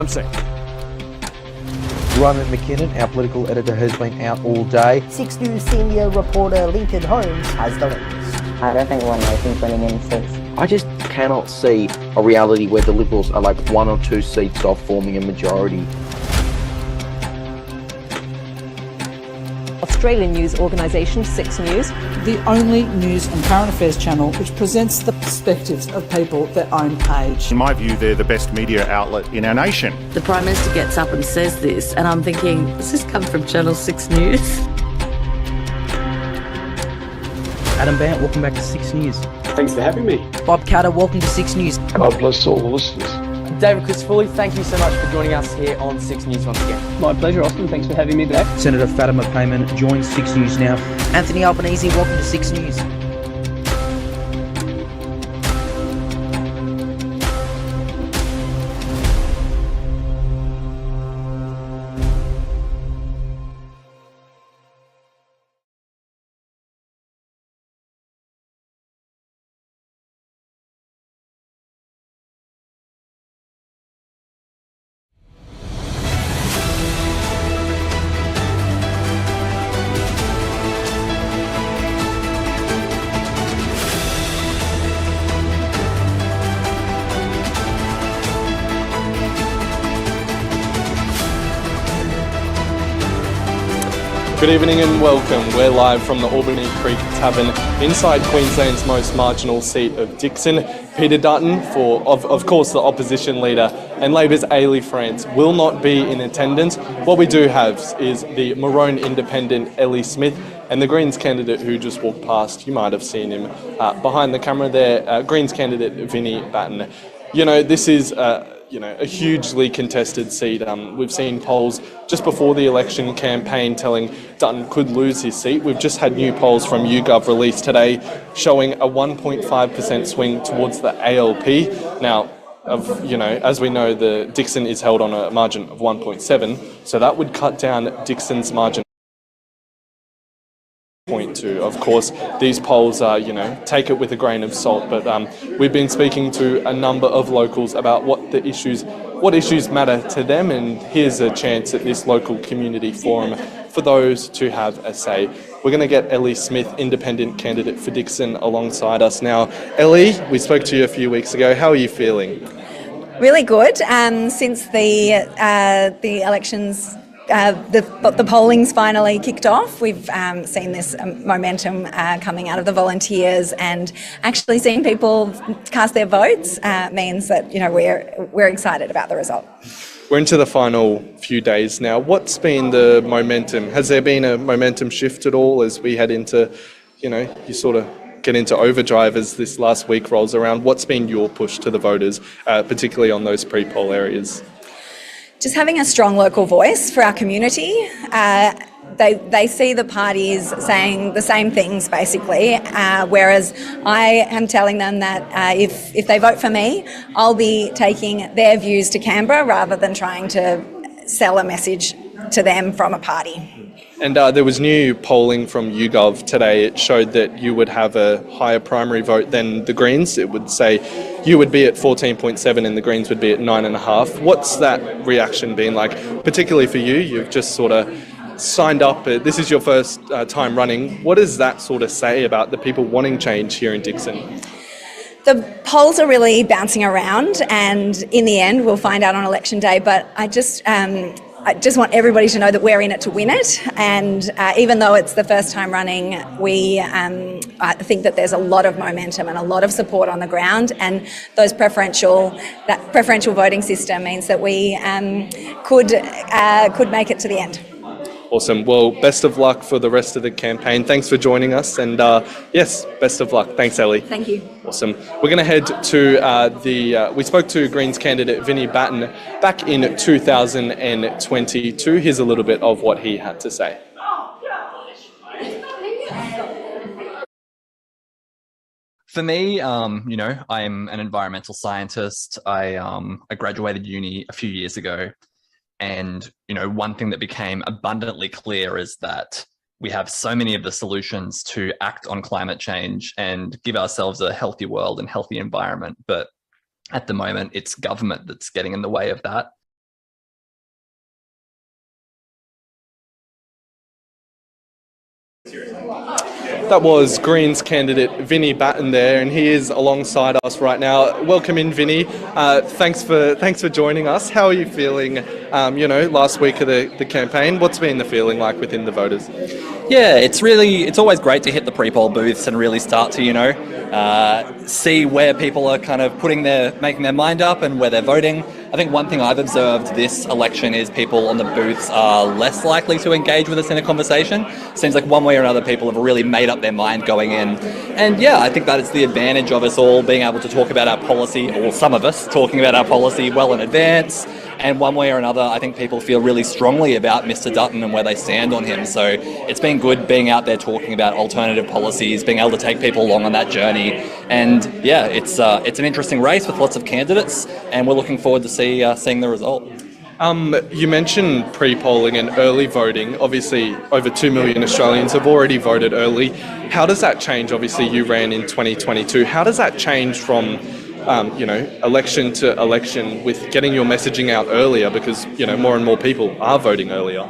I'm saying. Ronan McKinnon, our political editor, has been out all day. Six News senior reporter Lincoln Holmes has the latest. I don't think One Nation's winning in seats. I just cannot see a reality where the Liberals are like 1 or 2 seats off forming a majority. Australian news organisation Six News, the only news and current affairs channel which presents the perspectives of people their own age. In my view, they're the best media outlet in our nation. The Prime Minister gets up and says this, and I'm thinking, does this come from Channel 6 News? Adam Bandt, welcome back to Six News. Thanks for having me. Bob Carter, welcome to Six News. God bless all the listeners. David Phillip, thank you so much for joining us here on Six News once again. My pleasure, Austin. Thanks for having me back. Senator Fatima Payman joins Six News now. Anthony Albanese, welcome to Six News. Good evening and welcome. We're live from the Albany Creek Tavern inside Queensland's most marginal seat of Dickson. Peter Dutton, of course the opposition leader, and Labor's Ailey France will not be in attendance. What we do have is the Maroon Independent Ellie Smith and the Greens candidate who just walked past. You might have seen him behind the camera there, Greens candidate Vinnie Batten. You know, this is a hugely contested seat. We've seen polls just before the election campaign telling Dutton could lose his seat. We've just had new polls from YouGov released today showing a 1.5% swing towards the ALP. Now, as we know, the Dickson is held on a margin of 1.7, so that would cut down Dickson's margin. 0.2. Of course, these polls are, take it with a grain of salt, but we've been speaking to a number of locals about what issues matter to them, and here's a chance at this local community forum for those to have a say. We're going to get Ellie Smith, independent candidate for Dickson, alongside us now. Ellie, we spoke to you a few weeks ago. How are you feeling? Really good. Since the elections, the polling's finally kicked off. We've seen this momentum coming out of the volunteers, and actually seeing people cast their votes means that we're excited about the result. We're into the final few days now. What's been the momentum? Has there been a momentum shift at all as we head into, you sort of get into overdrive as this last week rolls around? What's been your push to the voters, particularly on those pre-poll areas? Just having a strong local voice for our community. They see the parties saying the same things basically, whereas I am telling them that if they vote for me, I'll be taking their views to Canberra rather than trying to sell a message to them from a party. And there was new polling from YouGov today. It showed that you would have a higher primary vote than the Greens. It would say you would be at 14.7 and the Greens would be at 9.5. What's that reaction been like, particularly for you? You've just sort of signed up. This is your first time running. What does that sort of say about the people wanting change here in Dickson? The polls are really bouncing around, and in the end we'll find out on election day, but I just want everybody to know that we're in it to win it, and even though it's the first time running, I think that there's a lot of momentum and a lot of support on the ground, and that preferential voting system means that we could make it to the end. Awesome. Well, best of luck for the rest of the campaign. Thanks for joining us, and yes, best of luck. Thanks, Ellie. Thank you. Awesome. We're going to head to we spoke to Greens candidate Vinnie Batten back in 2022. Here's a little bit of what he had to say. For me, I'm an environmental scientist. I graduated uni a few years ago. And, one thing that became abundantly clear is that we have so many of the solutions to act on climate change and give ourselves a healthy world and healthy environment. But at the moment, it's government that's getting in the way of that. That was Greens candidate Vinnie Batten there, and he is alongside us right now. Welcome in, Vinnie. Thanks for joining us. How are you feeling? Last week of the campaign, what's been the feeling like within the voters? Yeah, it's always great to hit the pre-poll booths and really start to see where people are kind of making their mind up and where they're voting. I think one thing I've observed this election is people on the booths are less likely to engage with us in a conversation. Seems like one way or another people have really made up their mind going in. And yeah, I think that it's the advantage of us all being able to talk about our policy, or some of us talking about our policy well in advance. And one way or another, I think people feel really strongly about Mr. Dutton and where they stand on him. So it's been good being out there talking about alternative policies, being able to take people along on that journey. And yeah, it's an interesting race with lots of candidates, and we're looking forward to seeing the result. You mentioned pre-polling and early voting. Obviously, over 2 million Australians have already voted early. How does that change? Obviously, you ran in 2022. How does that change from election to election with getting your messaging out earlier, because more and more people are voting earlier?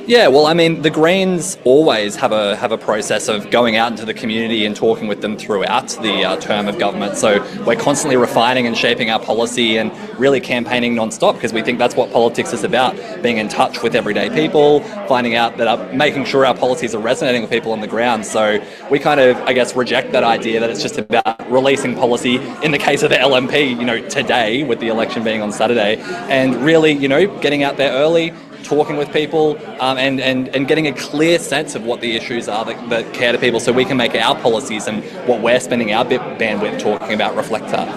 Yeah, well, I mean, the Greens always have a process of going out into the community and talking with them throughout the term of government. So we're constantly refining and shaping our policy and really campaigning non-stop, because we think that's what politics is about, being in touch with everyday people, finding out that making sure our policies are resonating with people on the ground. So we kind of, I guess, reject that idea that it's just about releasing policy, in the case of the LNP, today, with the election being on Saturday, and really, getting out there early, talking with people, and getting a clear sense of what the issues are that care to people, so we can make our policies and what we're spending our bandwidth talking about reflect that.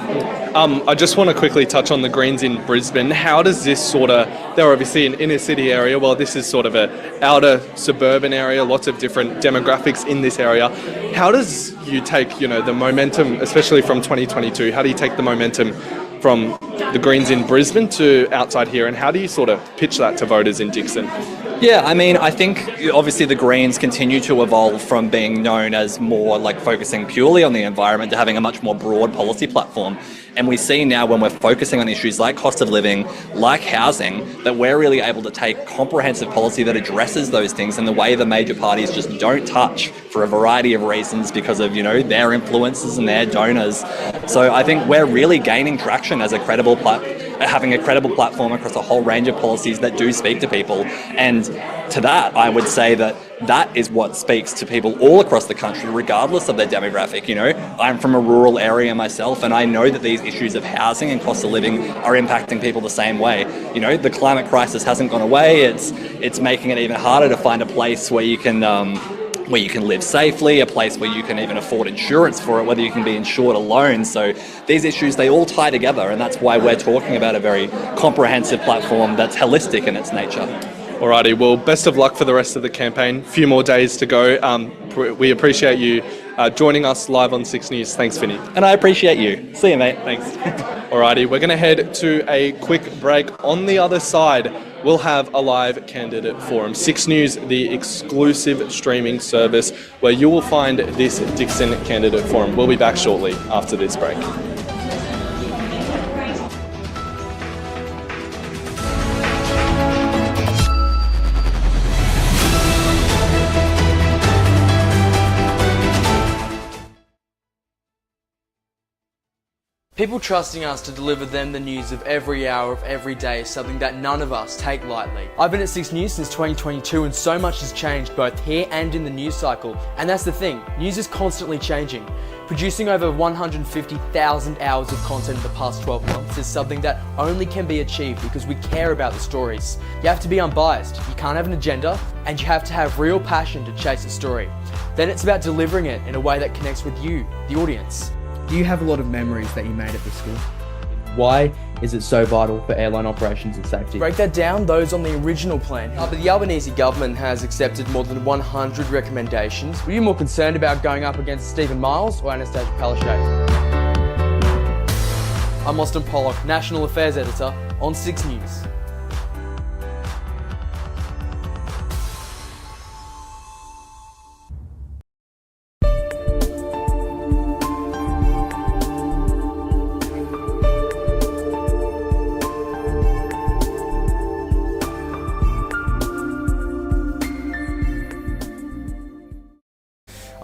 I just want to quickly touch on the Greens in Brisbane. How does this they're obviously an inner city area, well, this is sort of an outer suburban area, lots of different demographics in this area. How does you take, the momentum, especially from 2022, how do you take the momentum from the Greens in Brisbane to outside here, and how do you sort of pitch that to voters in Dickson? Yeah, I mean, I think obviously the Greens continue to evolve from being known as more like focusing purely on the environment to having a much more broad policy platform. And we see now, when we're focusing on issues like cost of living, like housing, that we're really able to take comprehensive policy that addresses those things in the way the major parties just don't touch, for a variety of reasons, because of, their influences and their donors. So I think we're really gaining traction as having a credible platform across a whole range of policies that do speak to people. And to that, I would say that is what speaks to people all across the country, regardless of their demographic. I'm from a rural area myself, and I know that these issues of housing and cost of living are impacting people the same way. The climate crisis hasn't gone away. It's making it even harder to find a place where you can live safely, a place where you can even afford insurance for it, whether you can be insured alone. So these issues, they all tie together, and that's why we're talking about a very comprehensive platform that's holistic in its nature. Alrighty, well, best of luck for the rest of the campaign. A few more days to go. We appreciate you joining us live on 6 News. Thanks, Vinny. And I appreciate you. See you, mate. Thanks. Alrighty, we're going to head to a quick break. On the other side, we'll have a live candidate forum. 6 News, the exclusive streaming service where you will find this Dickson candidate forum. We'll be back shortly after this break. People trusting us to deliver them the news of every hour of every day is something that none of us take lightly. I've been at 6 News since 2022, and so much has changed both here and in the news cycle. And that's the thing, news is constantly changing. Producing over 150,000 hours of content in the past 12 months is something that only can be achieved because we care about the stories. You have to be unbiased, you can't have an agenda, and you have to have real passion to chase a story. Then it's about delivering it in a way that connects with you, the audience. Do you have a lot of memories that you made at the school? Why is it so vital for airline operations and safety? Break that down, those on the original plan. But the Albanese government has accepted more than 100 recommendations. Were you more concerned about going up against Stephen Miles or Anastasia Palaszczuk? I'm Austin Pollock, National Affairs Editor on 6 News.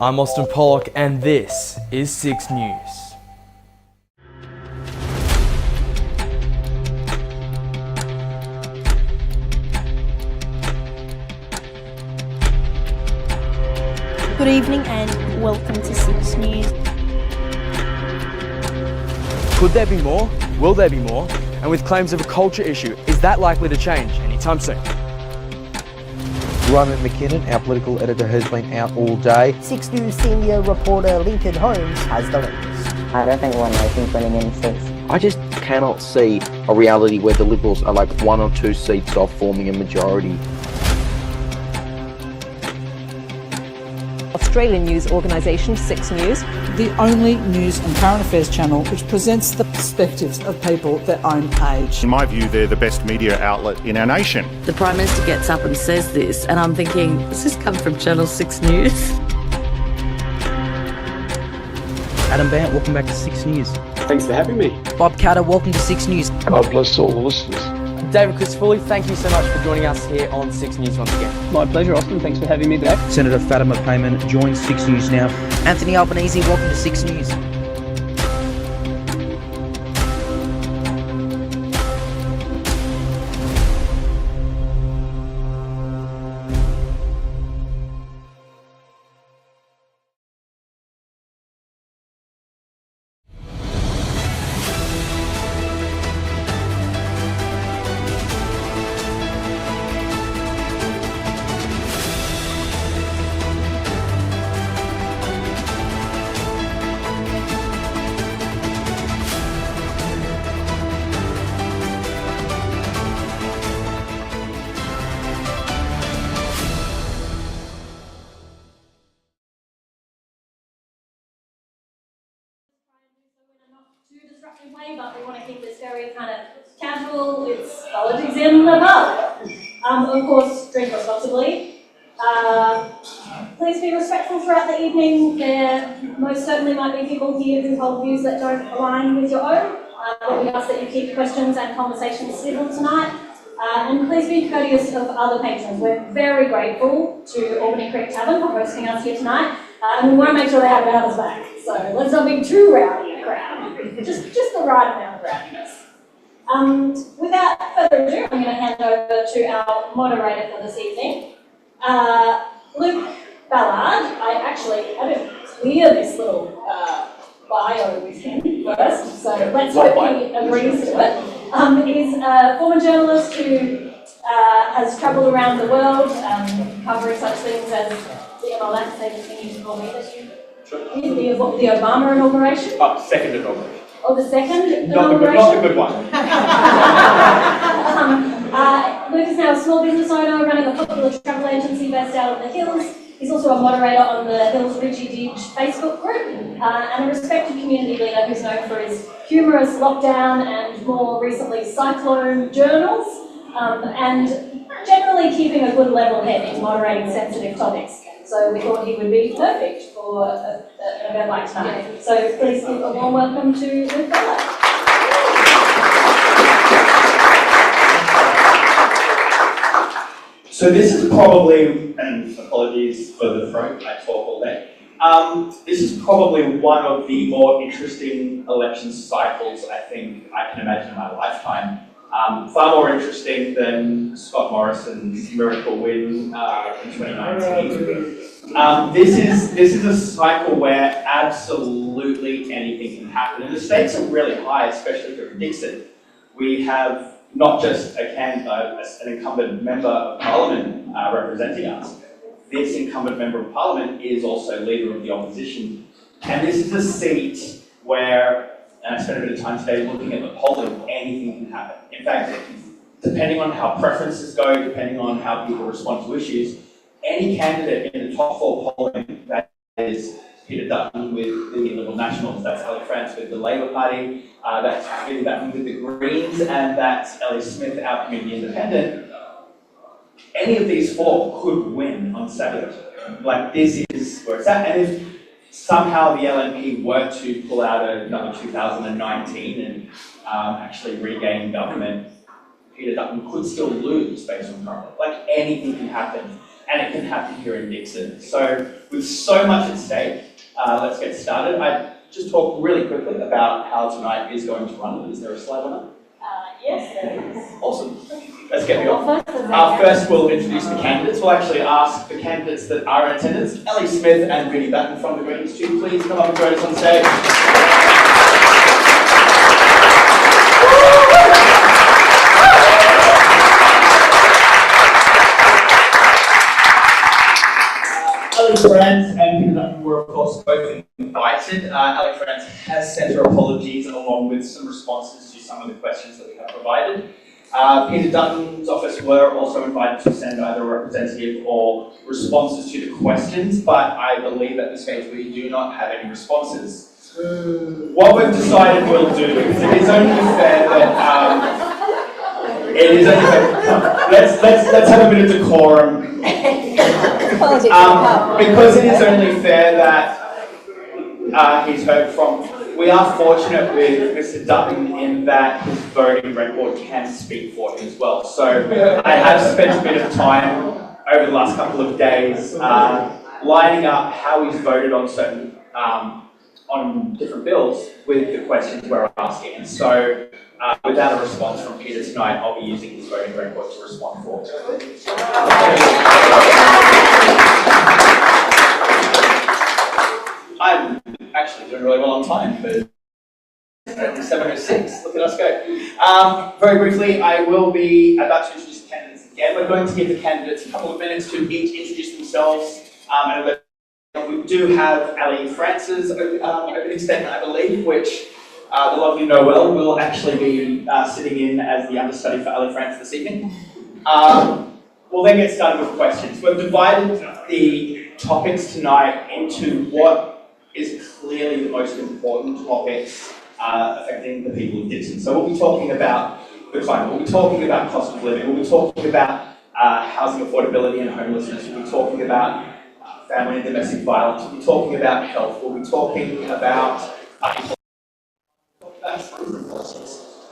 I'm Austin Pollock and this is 6 News. Good evening and welcome to 6 News. Could there be more? Will there be more? And with claims of a culture issue, is that likely to change anytime soon? Roman McKinnon, our political editor, has been out all day. 6 News senior reporter Lincoln Holmes has the latest. I don't think one. I think winning in 6. I just cannot see a reality where the Liberals are like 1 or 2 seats off forming a majority. Australian news organisation 6 News, the only news and current affairs channel which presents the perspectives of people their own age. In my view, they're the best media outlet in our nation. The Prime Minister gets up and says this, and I'm thinking, does this come from Channel 6 News? Adam Bandt, welcome back to 6 News. Thanks for having me. Bob Carter, welcome to 6 News. God bless all the listeners. David Phillip, thank you so much for joining us here on 6 News once again. My pleasure, Austin. Thanks for having me back. Senator Fatima Payman joins 6 News now. Anthony Albanese, welcome to 6 News. Way, but we want to keep this very kind of casual. It's politics in the pub. Of course, drink responsibly. Please be respectful throughout the evening. There most certainly might be people here who hold views that don't align with your own. But we ask that you keep questions and conversations civil tonight. And please be courteous of other patrons. We're very grateful to Albany Creek Tavern for hosting us here tonight. And we want to make sure they have ours back. So let's not be too rowdy a crowd. Just the right amount of rowdiness. Without further ado, I'm going to hand over to our moderator for this evening, Luke Ballard. I didn't clear this little bio with him first, so let's hope he agrees to it. He's a former journalist who has travelled around the world, covering such things as the MLS, they continue to call me this year. The Obama inauguration? Second inauguration. Or the second inauguration? Not the good one. Luke is now a small business owner running a popular travel agency based out of the Hills. He's also a moderator on the Hills Richie Didge Facebook group and a respected community leader who's known for his humorous lockdown and more recently cyclone journals and generally keeping a good level head in moderating sensitive topics. So we thought he would be perfect for an event like tonight. So please give a warm welcome to Luke Ballard. So this is probably, and apologies for the throat, I talk all day. This is probably one of the more interesting election cycles I think I can imagine in my lifetime. Far more interesting than Scott Morrison's miracle win in 2019. This is a cycle where absolutely anything can happen, and the stakes are really high, especially for Dickson. We have not just an incumbent member of Parliament representing us. This incumbent member of Parliament is also leader of the opposition, and this is a seat where. And I spent a bit of time today looking at the polling, anything can happen. In fact, depending on how preferences go, depending on how people respond to issues, any candidate in the top 4 polling, that is Peter Dutton with the Liberal Nationals, that's Ellie France with the Labor Party, that's Billy Dutton with the Greens, and that's Ellie Smith, our Community Independent, any of these 4 could win on Saturday. Like, this is where it's at. And if somehow the LNP were to pull out another 2019 and actually regain government, Peter Dutton could still lose based on current. Like, anything can happen. and it can happen here in Dickson. So with so much at stake, let's get started. I just talk really quickly about how tonight is going to run. Is there a slide on it? Yes, there is. Awesome. Let's get me on. First, we'll introduce the candidates. We'll actually ask the candidates that are in attendance, Ellie Smith and Vinnie Dutton from the Greens, to please come up and join us on stage. Ellie France and Peter Dutton were, of course, both invited. Ellie France has sent her apologies along with some responses to some of the questions that we have provided. Peter Dutton's office were also invited to send either a representative or responses to the questions, but I believe at this stage we do not have any responses. What we've decided we'll do, because it is only fair that let's have a bit of decorum. Because it is only fair that he's heard from. We are fortunate with Mr. Dutton in that his voting record can speak for him as well. So I have spent a bit of time over the last couple of days lining up how he's voted on certain on different bills with the questions we're asking. And so without a response from Peter tonight, I'll be using his voting record to respond for. I'm actually doing really well on time, but 7:06. Look at us go. Very briefly, I will be about to introduce the candidates again. We're going to give the candidates a couple of minutes to each introduce themselves. And we do have Ellie France's opening statement, I believe, which the lovely Noel will actually be sitting in as the understudy for Ellie France this evening. We'll then get started with questions. We've divided the topics tonight into what is clearly the most important topics affecting the people of Dickson. So we'll be talking about the climate, we'll be talking about cost of living, we'll be talking about housing affordability and homelessness, we'll be talking about family and domestic violence, we'll be talking about health, we'll be talking about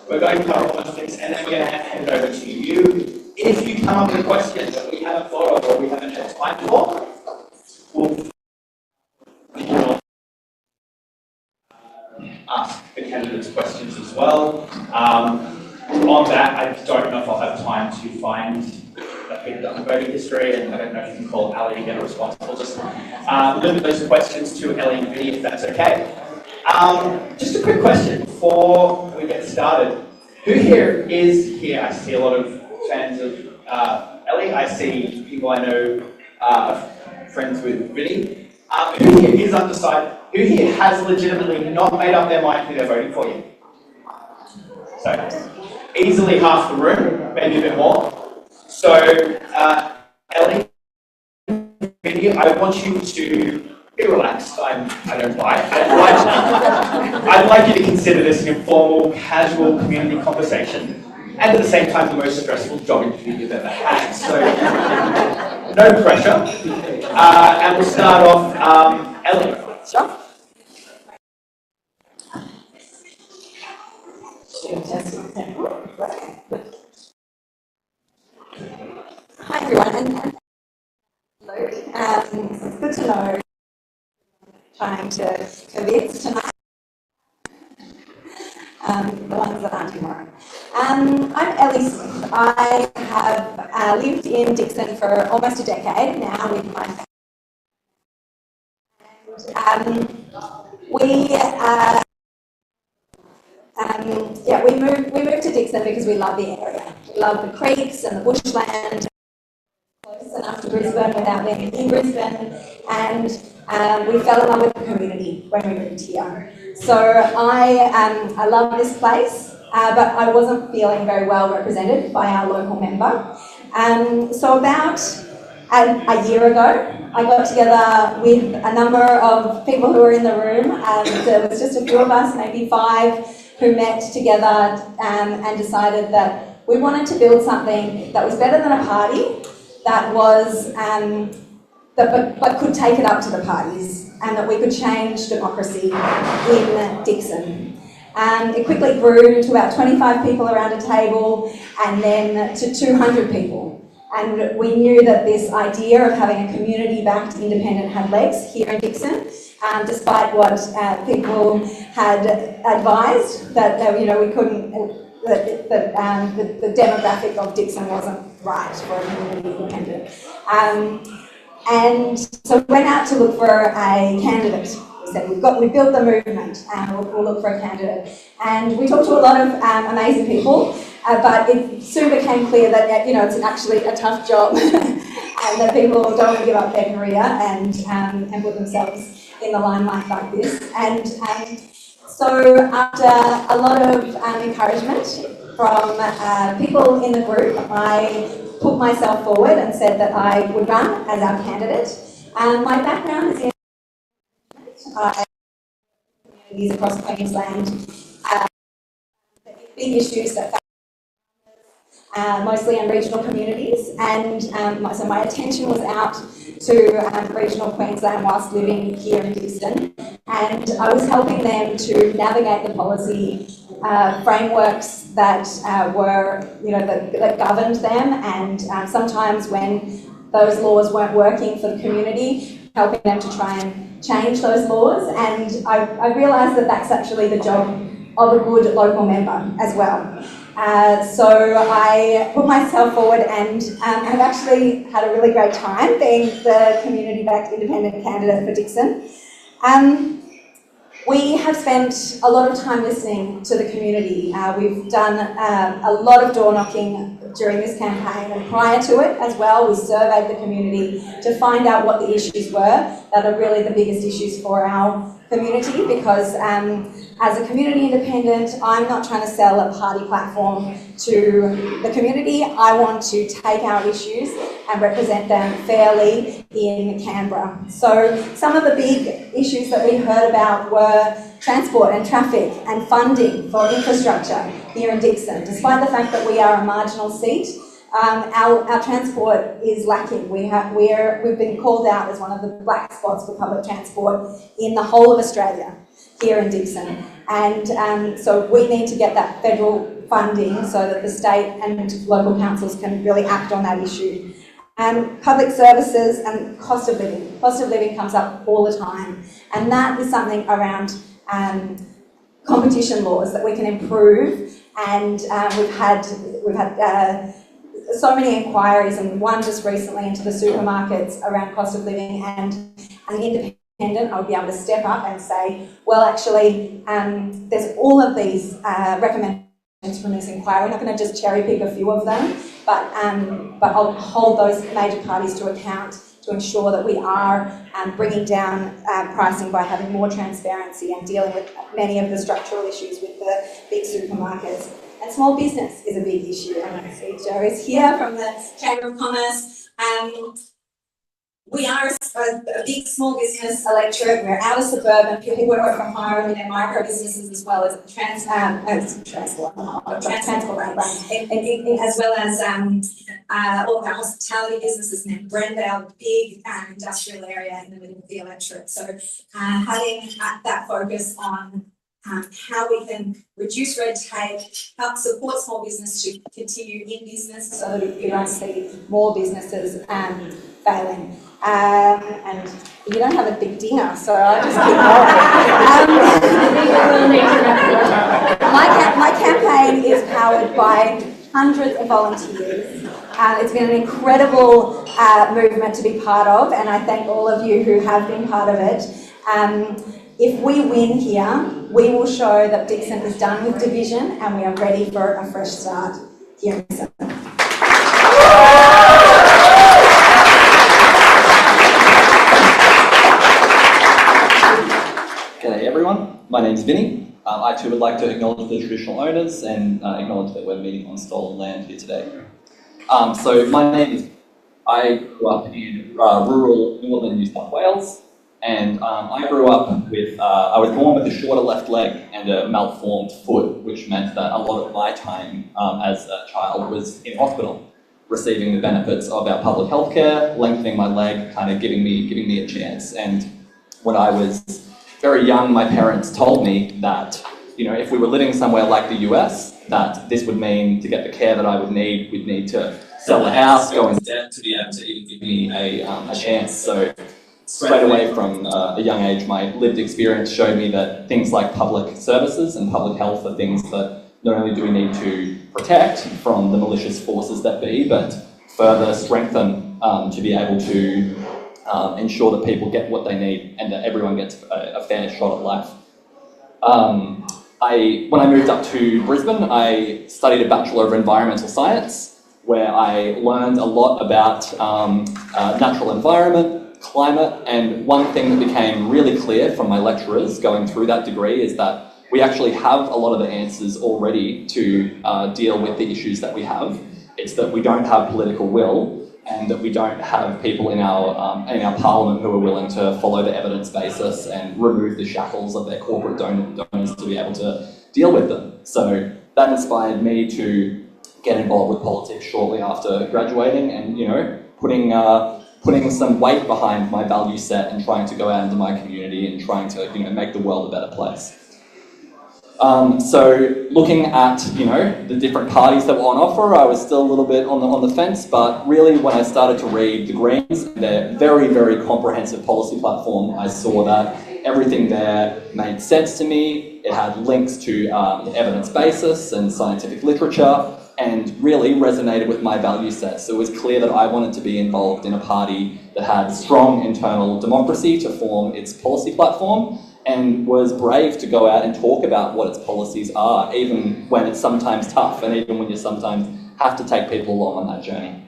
we're going to cover all those things, and then we're going to hand it over to you. If you come up with a question that we haven't thought of or we haven't had time for, we'll ask the candidates questions as well. On that, I don't know if I'll have time to find that Peter Dutton voting history, and I don't know if you can call Ali to get a response. We'll just limit those questions to Ellie and Vinnie, if that's okay. Just a quick question before we get started. Who here is here? I see a lot of fans of Ellie. I see people I know friends with Vinnie. Who here is undecided? Who here has legitimately not made up their mind who they're voting for yet? So, easily half the room, maybe a bit more. So, Ellie, Vinnie, I want you to be relaxed. I don't bite. I'd like you to consider this an informal, casual community conversation, and at the same time, the most stressful job interview you've ever had. So, no pressure. And we'll start off, Ellie. Sure. Hi everyone, and Luke. It's good to know trying to convince tonight the ones that aren't tomorrow. I'm Ellie Smith. I have lived in Dickson for almost a decade now with my family. We moved to Dickson because we love the area. We love the creeks and the bushland, close enough to Brisbane without being in Brisbane, and we fell in love with the community when we moved here. So I love this place, but I wasn't feeling very well represented by our local member. So about a year ago, I got together with a number of people who were in the room. There was just a few of us, maybe 5, who met together and decided that we wanted to build something that was better than a party, that was but could take it up to the parties, and that we could change democracy in Dickson. It quickly grew to about 25 people around a table, and then to 200 people. And we knew that this idea of having a community-backed independent had legs here in Dickson, despite what people had advised, that we couldn't, the demographic of Dickson wasn't right for a community independent. And so we went out to look for a candidate. We said, we built the movement, and we'll look for a candidate. And we talked to a lot of amazing people, but it soon became clear that it's actually a tough job, and that people don't want to give up their career and put themselves in the limelight like this. And so after a lot of encouragement from people in the group, I put myself forward and said that I would run as our candidate. My background is in communities across Queensland, big issues that mostly in regional communities, and so my attention was out to regional Queensland whilst living here in Dickson, and I was helping them to navigate the policy frameworks that were, that governed them, and sometimes when those laws weren't working for the community, helping them to try and change those laws. And I realised that that's actually the job of a good local member as well. So I put myself forward and have actually had a really great time being the community-backed independent candidate for Dickson. We have spent a lot of time listening to the community. We've done a lot of door knocking during this campaign, and prior to it as well, we surveyed the community to find out what the issues were that are really the biggest issues for our community, because as a community independent, I'm not trying to sell a party platform to the community. I want to take our issues and represent them fairly in Canberra. So some of the big issues that we heard about were transport and traffic and funding for infrastructure here in Dickson. Despite the fact that we are a marginal seat, our transport is lacking. We've been called out as one of the black spots for public transport in the whole of Australia here in Dickson. And so we need to get that federal funding so that the state and local councils can really act on that issue. Public services and cost of living. Cost of living comes up all the time, and that is something around competition laws that we can improve. And we've had so many inquiries, and one just recently into the supermarkets around cost of living, and as an independent, I would be able to step up and say, well, actually, there's all of these recommendations from this inquiry. I'm not going to just cherry pick a few of them, but I'll hold those major parties to account to ensure that we are bringing down pricing by having more transparency and dealing with many of the structural issues with the big supermarkets. And small business is a big issue. And I see Joe is here from the Chamber of Commerce. We are a big small business electorate. We're out of suburban. People work from home in their micro businesses as well as transport, as well as all of our hospitality businesses in Brendale, big industrial area in the middle of the electorate. So having that focus on how we can reduce red tape, help support small business to continue in business so that we don't see more businesses failing. And you don't have a big dinner, so I'll just keep going. My campaign is powered by hundreds of volunteers. It's been an incredible movement to be part of, and I thank all of you who have been part of it. If we win here, we will show that Dickson is done with division and we are ready for a fresh start here in Dickson. G'day everyone, my name's Vinny. I too would like to acknowledge the traditional owners and acknowledge that we're meeting on stolen land here today. So my name is, I grew up in rural northern New South Wales. And I grew up with, I was born with a shorter left leg and a malformed foot, which meant that a lot of my time as a child was in hospital, receiving the benefits of our public health care, lengthening my leg, kind of giving me a chance. And when I was very young, my parents told me that, you know, if we were living somewhere like the US, that this would mean to get the care that I would need, we'd need to sell the house, go into debt to be able to even give me a chance. So straight away from a young age, my lived experience showed me that things like public services and public health are things that not only do we need to protect from the malicious forces that be, but further strengthen to be able to ensure that people get what they need and that everyone gets a fair shot at life. When I moved up to Brisbane, I studied a Bachelor of Environmental Science, where I learned a lot about natural environment, climate, and one thing that became really clear from my lecturers going through that degree is that we actually have a lot of the answers already to deal with the issues that we have. It's that we don't have political will, and that we don't have people in our parliament who are willing to follow the evidence basis and remove the shackles of their corporate donors to be able to deal with them. So that inspired me to get involved with politics shortly after graduating, and putting some weight behind my value set and trying to go out into my community and trying to make the world a better place. So looking at the different parties that were on offer, I was still a little bit on the fence, but really when I started to read the Greens, their very, very comprehensive policy platform, I saw that everything there made sense to me. It had links to the evidence basis and scientific literature, and really resonated with my value set. So it was clear that I wanted to be involved in a party that had strong internal democracy to form its policy platform, and was brave to go out and talk about what its policies are, even when it's sometimes tough, and even when you sometimes have to take people along on that journey.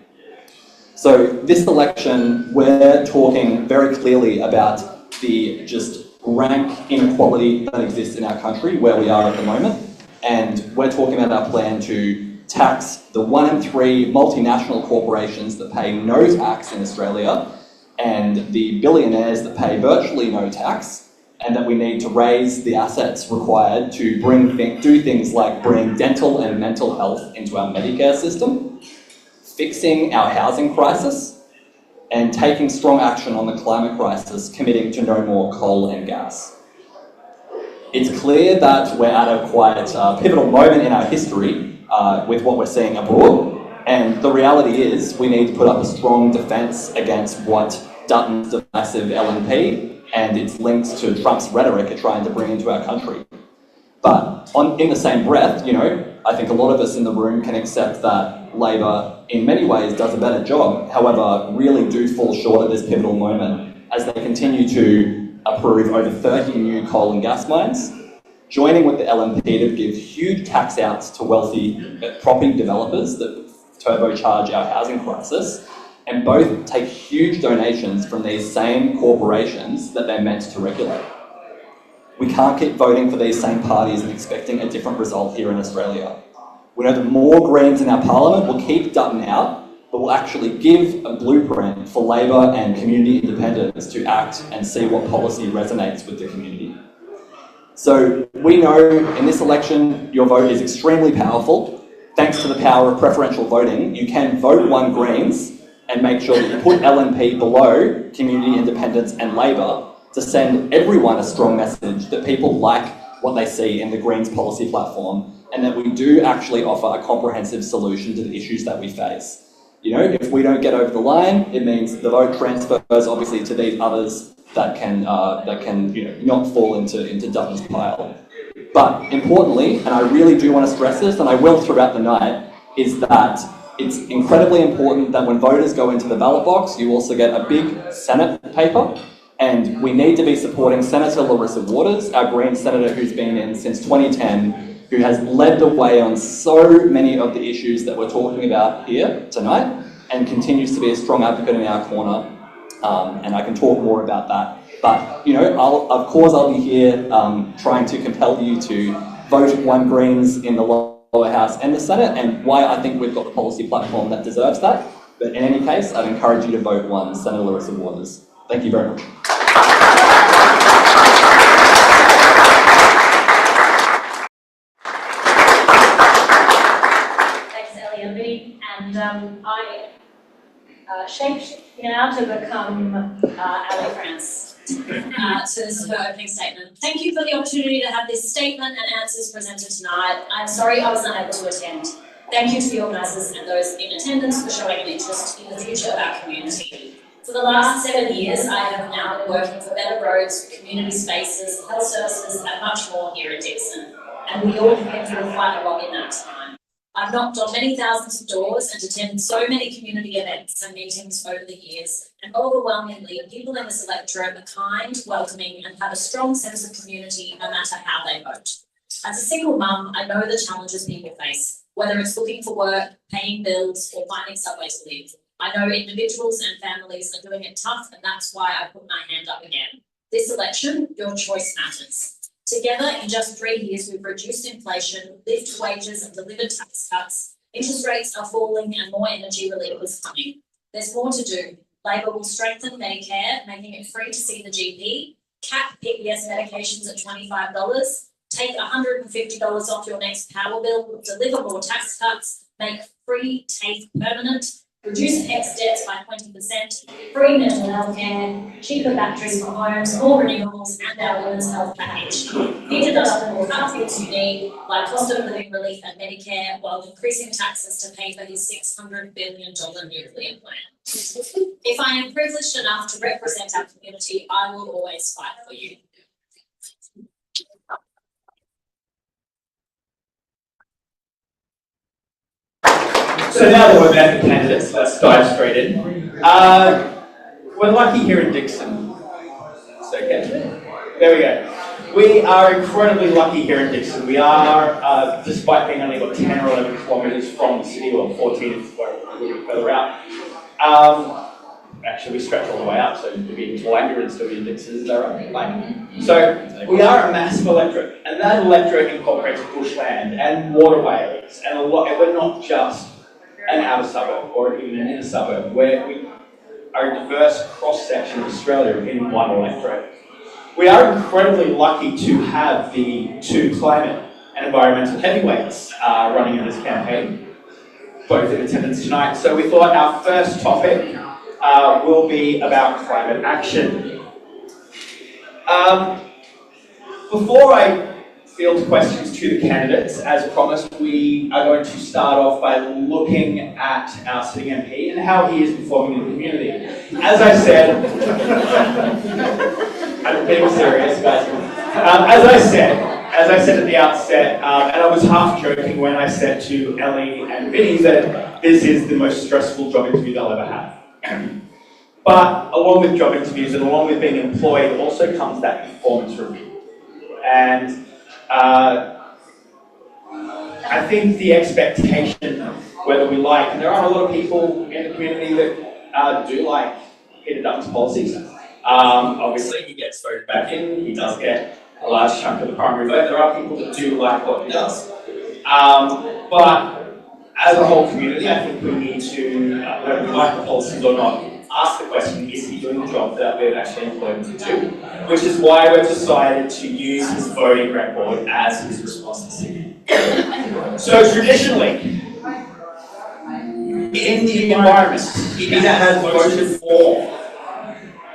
So this election, we're talking very clearly about the just rank inequality that exists in our country, where we are at the moment, and we're talking about our plan to tax the 1 in 3 multinational corporations that pay no tax in Australia, and the billionaires that pay virtually no tax, and that we need to raise the assets required to do things like bring dental and mental health into our Medicare system, fixing our housing crisis, and taking strong action on the climate crisis, committing to no more coal and gas. It's clear that we're at a quite pivotal moment in our history with what we're seeing abroad, and the reality is we need to put up a strong defence against what Dutton's divisive LNP and its links to Trump's rhetoric are trying to bring into our country. But in the same breath, I think a lot of us in the room can accept that Labor in many ways does a better job, however, really do fall short at this pivotal moment as they continue to approve over 30 new coal and gas mines, joining with the LNP to give huge tax outs to wealthy property developers that turbocharge our housing crisis, and both take huge donations from these same corporations that they're meant to regulate. We can't keep voting for these same parties and expecting a different result here in Australia. We know that more Greens in our parliament will keep Dutton out, but will actually give a blueprint for Labor and community independence to act and see what policy resonates with the community. So we know in this election, your vote is extremely powerful. Thanks to the power of preferential voting, you can vote one Greens and make sure that you put LNP below community independence and Labor to send everyone a strong message that people like what they see in the Greens policy platform, and that we do actually offer a comprehensive solution to the issues that we face. If we don't get over the line, it means the vote transfers obviously to these others that can not fall into Dutton's pile. But importantly, and I really do want to stress this, and I will throughout the night, is that it's incredibly important that when voters go into the ballot box, you also get a big Senate paper, and we need to be supporting Senator Larissa Waters, our Green Senator who's been in since 2010, who has led the way on so many of the issues that we're talking about here tonight, and continues to be a strong advocate in our corner, and I can talk more about that. But, I'll be here trying to compel you to vote one Greens in the lower house and the Senate, and why I think we've got the policy platform that deserves that. But in any case, I'd encourage you to vote one Senator Larissa Waters. Thank you very much. Thanks, Lgealise. And I shaped now to become Ali France. So this is her opening statement. Thank you for the opportunity to have this statement and answers presented tonight. I'm sorry I was unable to attend. Thank you to the organisers and those in attendance for showing an interest in the future of our community. For the last 7 years, I have now been working for better roads, community spaces, health services, and much more here at Dickson. And we all have been through quite a lot in that time. I've knocked on many thousands of doors and attended so many community events and meetings over the years, and overwhelmingly, people in this electorate are kind, welcoming, and have a strong sense of community no matter how they vote. As a single mum, I know the challenges people face, whether it's looking for work, paying bills, or finding somewhere to live. I know individuals and families are doing it tough, and that's why I put my hand up again. This election, your choice matters. Together, in just 3 years, we've reduced inflation, lifted wages, and delivered tax cuts. Interest rates are falling and more energy relief is coming. There's more to do. Labor will strengthen Medicare, making it free to see the GP, cap PBS medications at $25, take $150 off your next power bill, deliver more tax cuts, make free TAFE permanent, reduce HEX debts by 20%, free mental health care, cheaper batteries for homes, more renewables, and our women's health package. Peter Dutton will cut things you need, like cost of living relief and Medicare, while increasing taxes to pay for his $600 billion nuclear plan. If I am privileged enough to represent our community, I will always fight for you. So now that we're back at candidates, let's dive straight in. We're lucky here in Dickson. It's okay. There we go. We are incredibly lucky here in Dickson. We are, despite being only about 10 or 11 kilometres from the city, or 14 if we're a little bit further out. Actually, we stretch all the way out, so it'd be in Toowoomba and still be in Dickson, is that right? So we are a massive electorate, and that electorate incorporates bushland and waterways, and a lot. We're not just an outer suburb or even an inner suburb, where we are a diverse cross-section of Australia in one electorate. We are incredibly lucky to have the two climate and environmental heavyweights running in this campaign, both in attendance tonight. So we thought our first topic will be about climate action. Before I field questions to the candidates, as promised, we are going to start off by looking at our sitting MP and how he is performing in the community. As I said, I'm being serious, guys. As I said at the outset, and I was half joking when I said to Ellie and Vinny that this is the most stressful job interview they'll ever have. But along with job interviews and along with being employed also comes that performance review. And I think the expectation, whether we like, and there are a lot of people in the community that do like Peter Dutton's policies. Obviously, he gets voted back in, he does get a large chunk of the primary vote. There are people that do like what he does. But as a whole community, I think we need to, whether we like the policies or not, ask the question, is he doing the job that we've actually employed him to do? Which is why we've decided to use his voting record as his response to singing. So traditionally, in the environment, he has voted for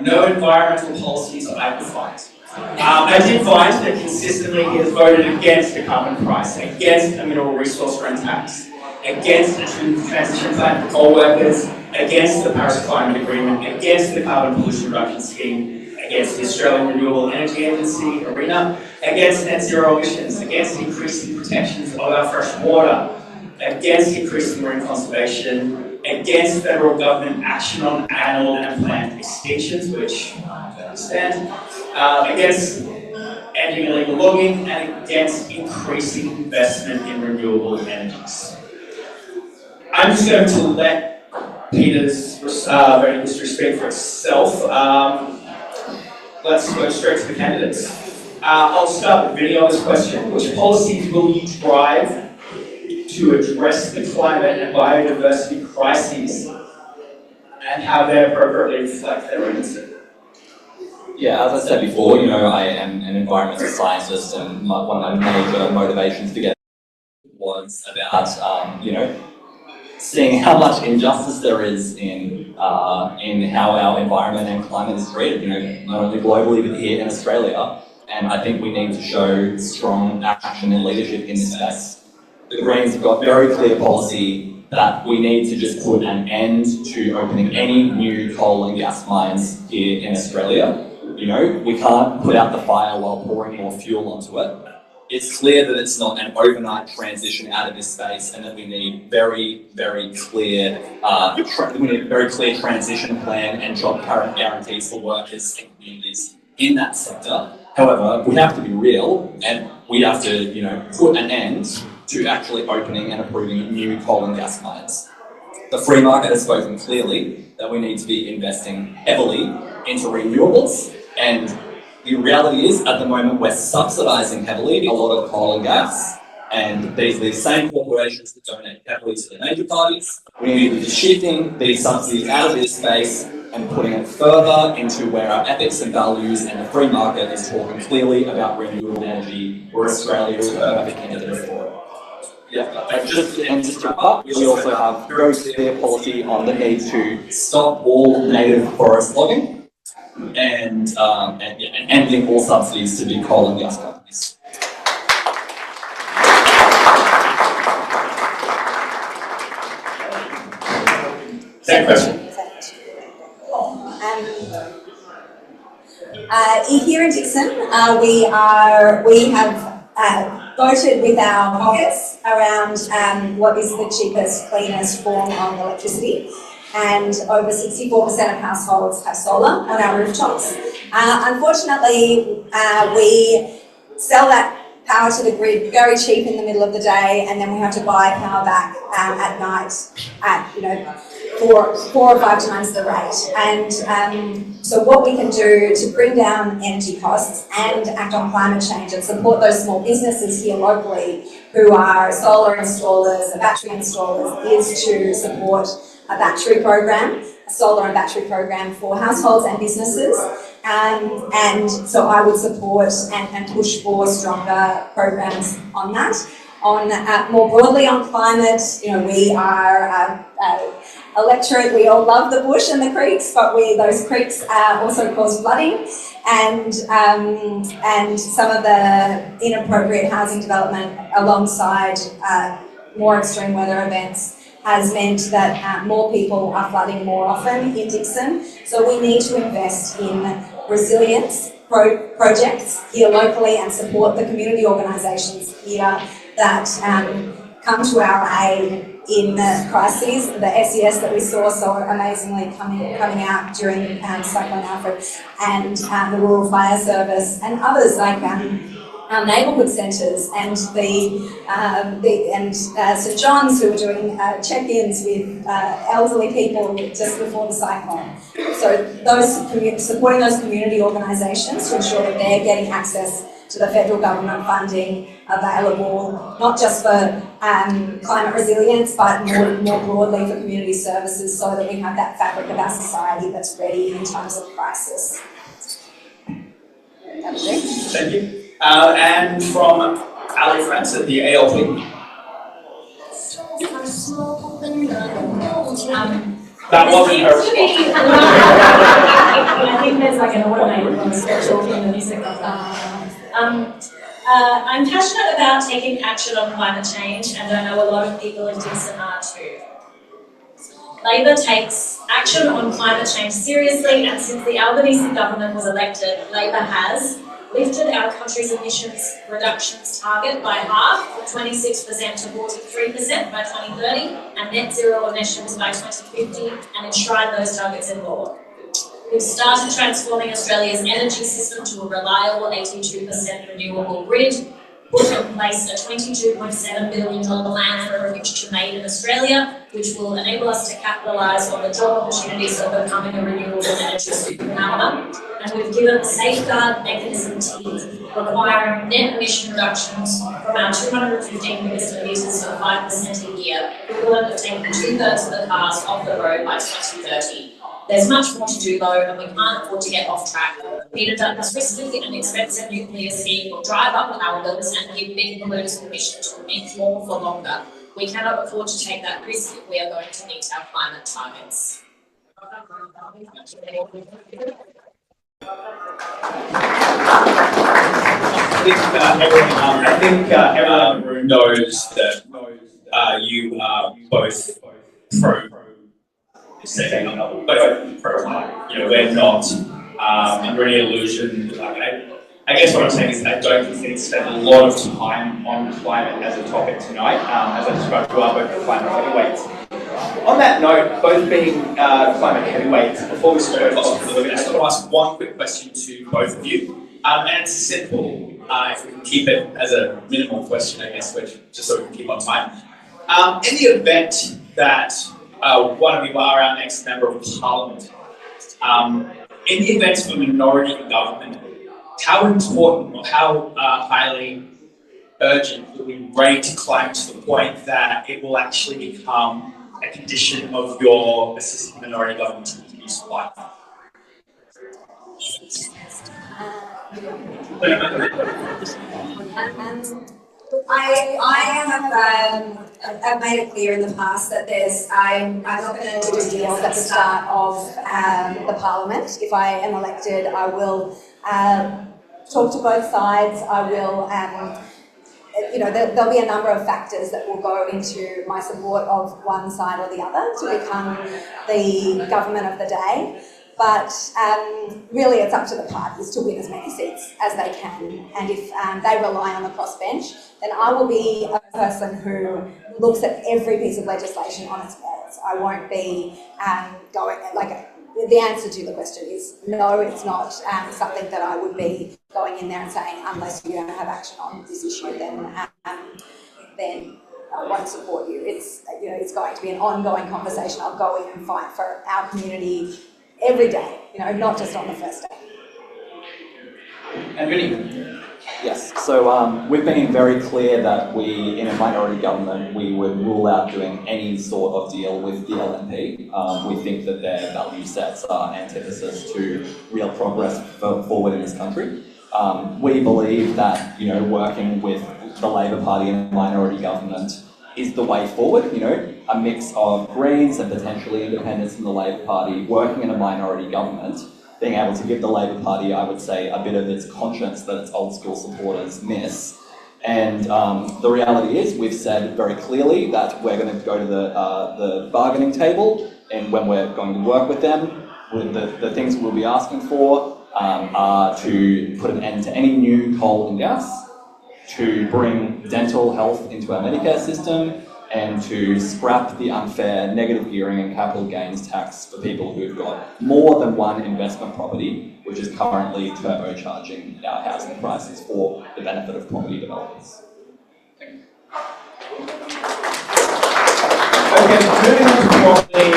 no environmental policies I could find. I did find that consistently he has voted against a carbon price, against a mineral resource rent tax, against a transition plan for coal workers, against the Paris Climate Agreement, against the Carbon Pollution Reduction Scheme, against the Australian Renewable Energy Agency, ARENA, against net zero emissions, against increasing protections of our fresh water, against increasing marine conservation, against federal government action on animal and plant extinctions, which I don't understand, against ending illegal logging, and against increasing investment in renewable energies. I'm just going to let Peter's voting history speak for itself. Let's go straight to the candidates. I'll start with Vinny on this question. Which policies will you drive to address the climate and biodiversity crises, and how they appropriately reflect their urgency? Yeah, as I said before, I am an environmental scientist, and one of my major motivations to get was about, seeing how much injustice there is in how our environment and climate is treated, not only globally but here in Australia. And I think we need to show strong action and leadership in this space. the Greens have got very clear policy that we need to just put an end to opening any new coal and gas mines here in Australia. You know, we can't put out the fire while pouring more fuel onto it. It's clear that it's not an overnight transition out of this space, and that we need very clear transition plan and job guarantees for workers and communities in that sector. However, we have to be real, and we have to, you know, put an end to actually opening and approving new coal and gas mines. The free market has spoken clearly that we need to be investing heavily into renewables, and the reality is, at the moment, we're subsidising heavily a lot of coal and gas, and these are the same corporations that donate heavily to the major parties. We need to be shifting these subsidies out of this space and putting it further into where our ethics and values and the free market is talking clearly about renewable energy, where Australia is a perfect candidate for it. Yeah, and just to wrap up, we also have very clear policy on the need to stop all native forest logging and ending all subsidies to big coal and gas companies. Same question. Here in Dickson, we have voted with our pockets around what is the cheapest, cleanest form of electricity, and over 64% of households have solar on our rooftops. Unfortunately, we sell that power to the grid very cheap in the middle of the day, and then we have to buy power back at night at, you know, four or five times the rate. And so what we can do to bring down energy costs and act on climate change and support those small businesses here locally who are solar installers and battery installers is to support a battery program, a solar and battery program for households and businesses. And so I would support and push for stronger programs on that. On more broadly on climate, you know, we are electorate. We all love the bush and the creeks, but those creeks also cause flooding, and some of the inappropriate housing development alongside more extreme weather events has meant that more people are flooding more often in Dickson. So we need to invest in resilience projects here locally and support the community organisations here that come to our aid in crises. The SES that we saw so amazingly coming out during Cyclone Alfred, and the Rural Fire Service, and others like our neighbourhood centres and St John's, who are doing check-ins with elderly people just before the cyclone. So supporting those community organisations to ensure that they're getting access to the federal government funding available, not just for climate resilience, but more broadly for community services, so that we have that fabric of our society that's ready in times of crisis. Thank you. And from Ali France at the ALP. That wasn't her response. I think there's like an automated schedule in the music of that. I'm passionate about taking action on climate change, and I know a lot of people in Dickson are too. Labor takes action on climate change seriously, and since the Albanese government was elected, Labor has lifted our country's emissions reductions target by half, from 26% to 43% by 2030, and net zero emissions by 2050, and enshrined those targets in law. We've started transforming Australia's energy system to a reliable 82% renewable grid, put in place a $22.7 billion plan for a future made in Australia, which will enable us to capitalise on the job opportunities of becoming a renewable energy superpower. And we've given a safeguard mechanism team requiring net emission reductions from our 215 biggest emitters to 5% a year, equivalent of taking 2/3 of the cars off the road by 2030. There's much more to do though, and we can't afford to get off track. Peter Dutton's risky and expensive nuclear scheme will drive up our bills and give big polluters permission to emit more for longer. We cannot afford to take that risk if we are going to meet our climate targets. I think everyone in the room knows that you are both pro. Both pro. You know, we're not under any illusion. I guess what I'm saying is I don't think we spend a lot of time on climate as a topic tonight. As I described, you are both climate heavyweights. On that note, both being climate heavyweights, before we start cost of living, I just want to ask one quick question to both of you. And it's simple, if we can keep it as a minimal question, I guess, which just so we can keep on time. In the event that one of you are our next member of parliament, in the event of a minority government, how important or how highly urgent will we rate climate to the point that it will actually become a condition of your assisting minority government to continue to life? I've made it clear in the past that I'm not going to do deals at the start of the parliament. If I am elected, I will talk to both sides. I will, there'll be a number of factors that will go into my support of one side or the other to become the government of the day. But really it's up to the parties to win as many seats as they can. And if they rely on the crossbench, then I will be a person who looks at every piece of legislation on its merits. I won't be the answer to the question is no, it's not something that I would be going in there and saying, unless you don't have action on this issue, then I won't support you. It's going to be an ongoing conversation. I'll go in and fight for our community every day, not just on the first day. And Vinny? Yes, so we've been very clear that we, in a minority government, we would rule out doing any sort of deal with the LNP. We think that their value sets are antithesis to real progress forward in this country. We believe that, working with the Labor Party in a minority government is the way forward, a mix of Greens and potentially independents in the Labor Party working in a minority government, being able to give the Labor Party, I would say, a bit of its conscience that its old school supporters miss. And the reality is, we've said very clearly that we're going to go to the bargaining table, and when we're going to work with them, the things we'll be asking for are to put an end to any new coal and gas, to bring dental health into our Medicare system, and to scrap the unfair negative gearing and capital gains tax for people who've got more than one investment property, which is currently turbocharging our housing prices for the benefit of property developers. Thank you. Okay, moving on to probably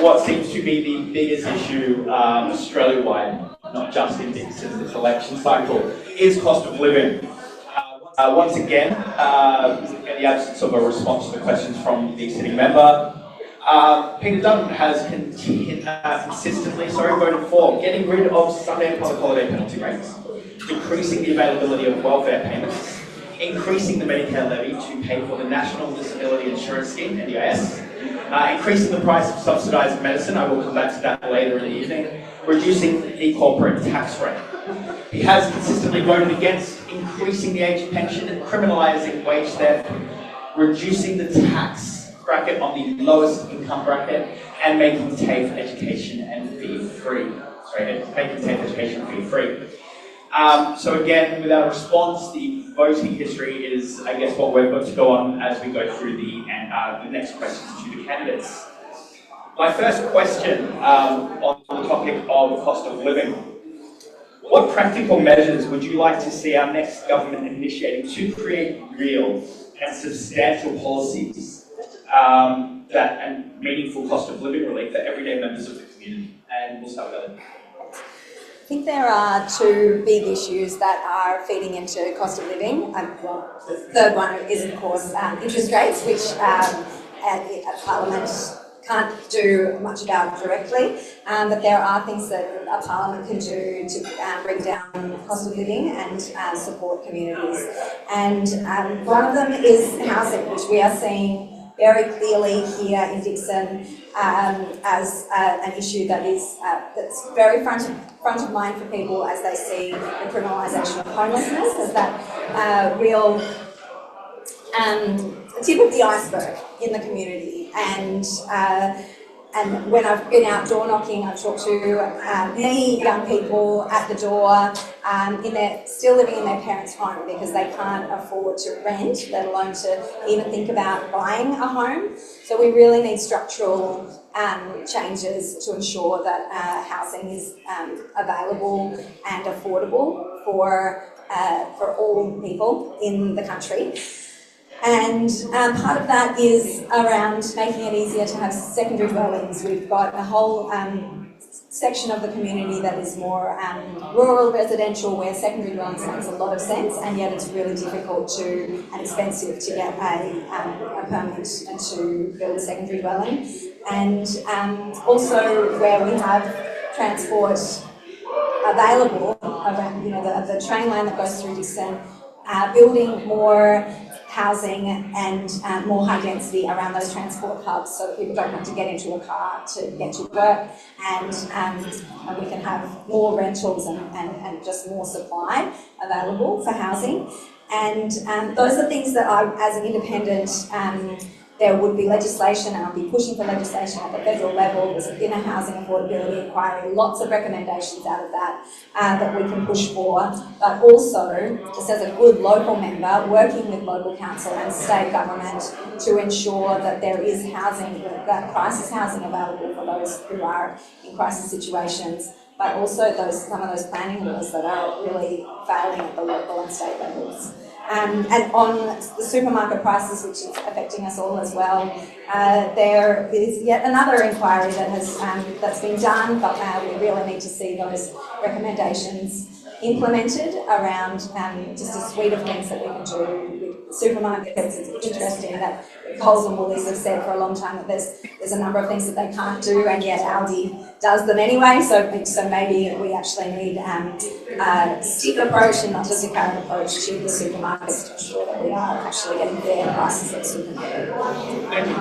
what seems to be the biggest issue Australia-wide, not just in Dickson this election cycle, is cost of living. Once again, in the absence of a response to the questions from the sitting member, Peter Dutton has consistently voted for getting rid of Sunday and public holiday penalty rates, decreasing the availability of welfare payments, increasing the Medicare levy to pay for the National Disability Insurance Scheme, NDIS, increasing the price of subsidised medicine, I will come back to that later in the evening, reducing the corporate tax rate. He has consistently voted against increasing the age pension and criminalising wage theft, reducing the tax bracket on the lowest income bracket, and making TAFE education and fee-free. Making TAFE education fee-free. So again, without a response, the voting history is, I guess, what we're going to go on as we go through the next questions to the candidates. My first question on the topic of cost of living. What practical measures would you like to see our next government initiating to create real and substantial policies and meaningful cost of living relief for everyday members of the community? And we'll start with Ellen. I think there are two big issues that are feeding into cost of living. The third one is, of course, interest rates, which Parliament can't do much about directly, but there are things that a Parliament can do to bring down cost of living and support communities. And one of them is housing, which we are seeing very clearly here in Dickson as an issue that is that's very front of mind for people as they see the criminalisation of homelessness as that real the tip of the iceberg in the community. And when I've been out door knocking, I've talked to many young people at the door, still living in their parents' home because they can't afford to rent, let alone to even think about buying a home. So we really need structural changes to ensure that housing is available and affordable for all people in the country. And part of that is around making it easier to have secondary dwellings. We've got a whole section of the community that is more rural residential, where secondary dwellings makes a lot of sense, and yet it's really difficult and expensive to get a permit and to build a secondary dwelling. And also where we have transport available around, the train line that goes through Dickson, building more housing and more high density around those transport hubs, so that people don't have to get into a car to get to work, and we can have more rentals and just more supply available for housing. And those are things that I, as an independent, there would be legislation, and I'll be pushing for legislation at the federal level. There's an inner housing affordability inquiry, lots of recommendations out of that that we can push for, but also, just as a good local member, working with local council and state government to ensure that there is housing, that crisis housing available for those who are in crisis situations, but also some of those planning laws that are really failing at the local and state levels. And on the supermarket prices, which is affecting us all as well, there is yet another inquiry that that's been done, but we really need to see those recommendations implemented around just a suite of things that we can do with supermarkets. It's interesting that Coles and Woolies have said for a long time that there's a number of things that they can't do, and yet Aldi does them anyway. So maybe we actually need a stick approach and not just a carrot approach to the supermarkets to ensure that we are actually getting fair prices at supermarkets. Thank you.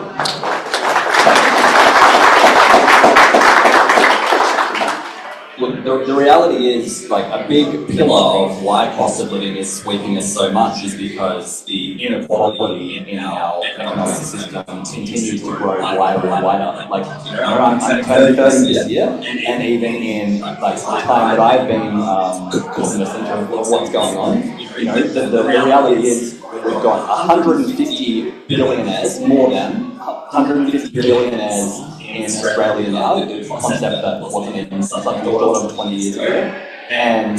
Look, the reality is, like, a big pillar of why cost of living is sweeping us so much is because the inequality in our economic system continues to grow wider and wider. Like, I'm turning 30 this year, and even in like the time that I've been cognizant of what's going on, the reality is we've got 150 billionaires, more than 150 billionaires in Australia now, a concept that wasn't even something we thought of 20 years ago. And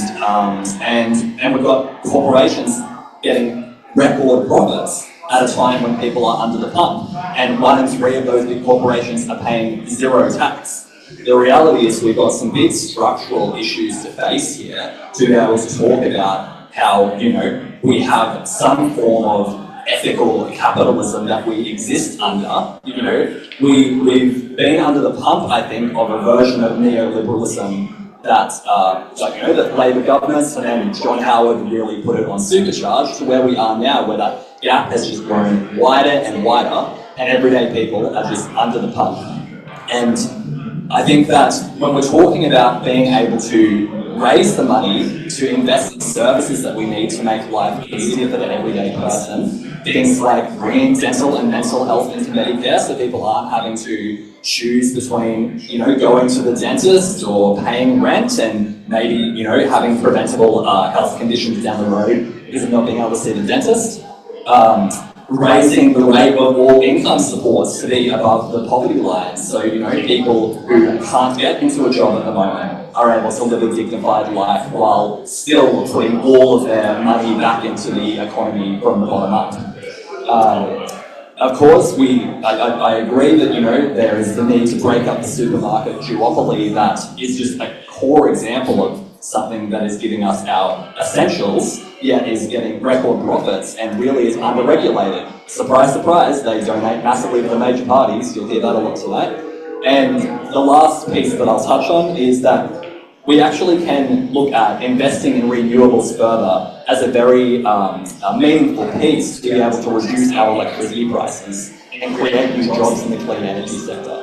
we've got corporations getting record profits at a time when people are under the pump. And 1 in 3 of those big corporations are paying zero tax. The reality is we've got some big structural issues to face here to be able to talk about how, we have some form of ethical capitalism that we exist under. We've been under the pump, I think, of a version of neoliberalism that, that Labor governments and then John Howard really put it on supercharge to where we are now, where that gap has just grown wider and wider, and everyday people are just under the pump. And I think that when we're talking about being able to raise the money to invest in services that we need to make life easier for the everyday person, things like bringing dental and mental health into Medicare so people aren't having to choose between, going to the dentist or paying rent and maybe, having preventable health conditions down the road because of not being able to see the dentist. Raising the rate of all income supports to be above the poverty line. So, people who can't get into a job at the moment are able to live a dignified life while still putting all of their money back into the economy from the bottom up. Of course, I agree that, there is the need to break up the supermarket duopoly that is just a core example of something that is giving us our essentials, yet is getting record profits and really is under-regulated. Surprise, surprise, they donate massively to the major parties. You'll hear that a lot tonight. And the last piece that I'll touch on is that we actually can look at investing in renewables further as a very meaningful piece to be able to reduce our electricity prices and create new jobs in the clean energy sector.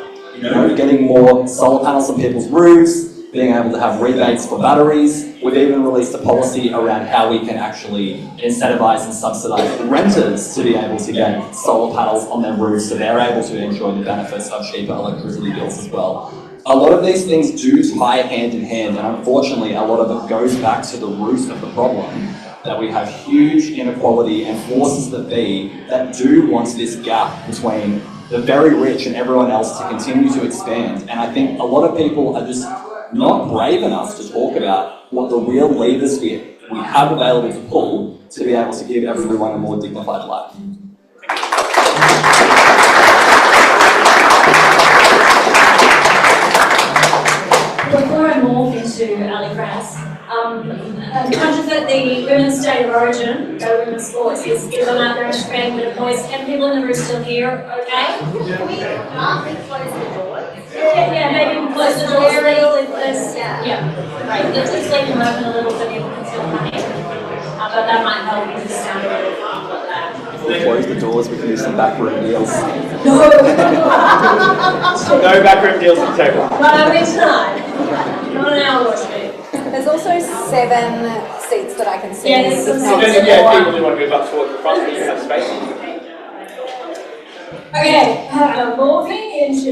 Getting more solar panels on people's roofs, being able to have rebates for batteries. We've even released a policy around how we can actually incentivise and subsidise renters to be able to get solar panels on their roofs so they're able to enjoy the benefits of cheaper electricity bills as well. A lot of these things do tie hand in hand, and unfortunately a lot of it goes back to the root of the problem, that we have huge inequality and forces that be that do want this gap between the very rich and everyone else to continue to expand. And I think a lot of people are just not brave enough to talk about what the real levers we have available to pull to be able to give everyone a more dignified life. Before I morph into Ali France, I'm conscious that the Women's State of Origin, Go Women's Sports, is them out there and creating a bit of noise. Can people in the room still hear okay? Can we close the doors? Yeah, maybe close the doors a little if there's, yeah, right. Let's just leave them open a little so people can still come in. But that might help with the sound a little bit like that. If we close the doors, we can do some backroom deals. No! No backroom deals at the table. But I mean tonight. Not an hour or two. There's also 7 seats that I can see. Yeah, there's some So seats. people who want to move up towards the front, you have space. Okay, morphing into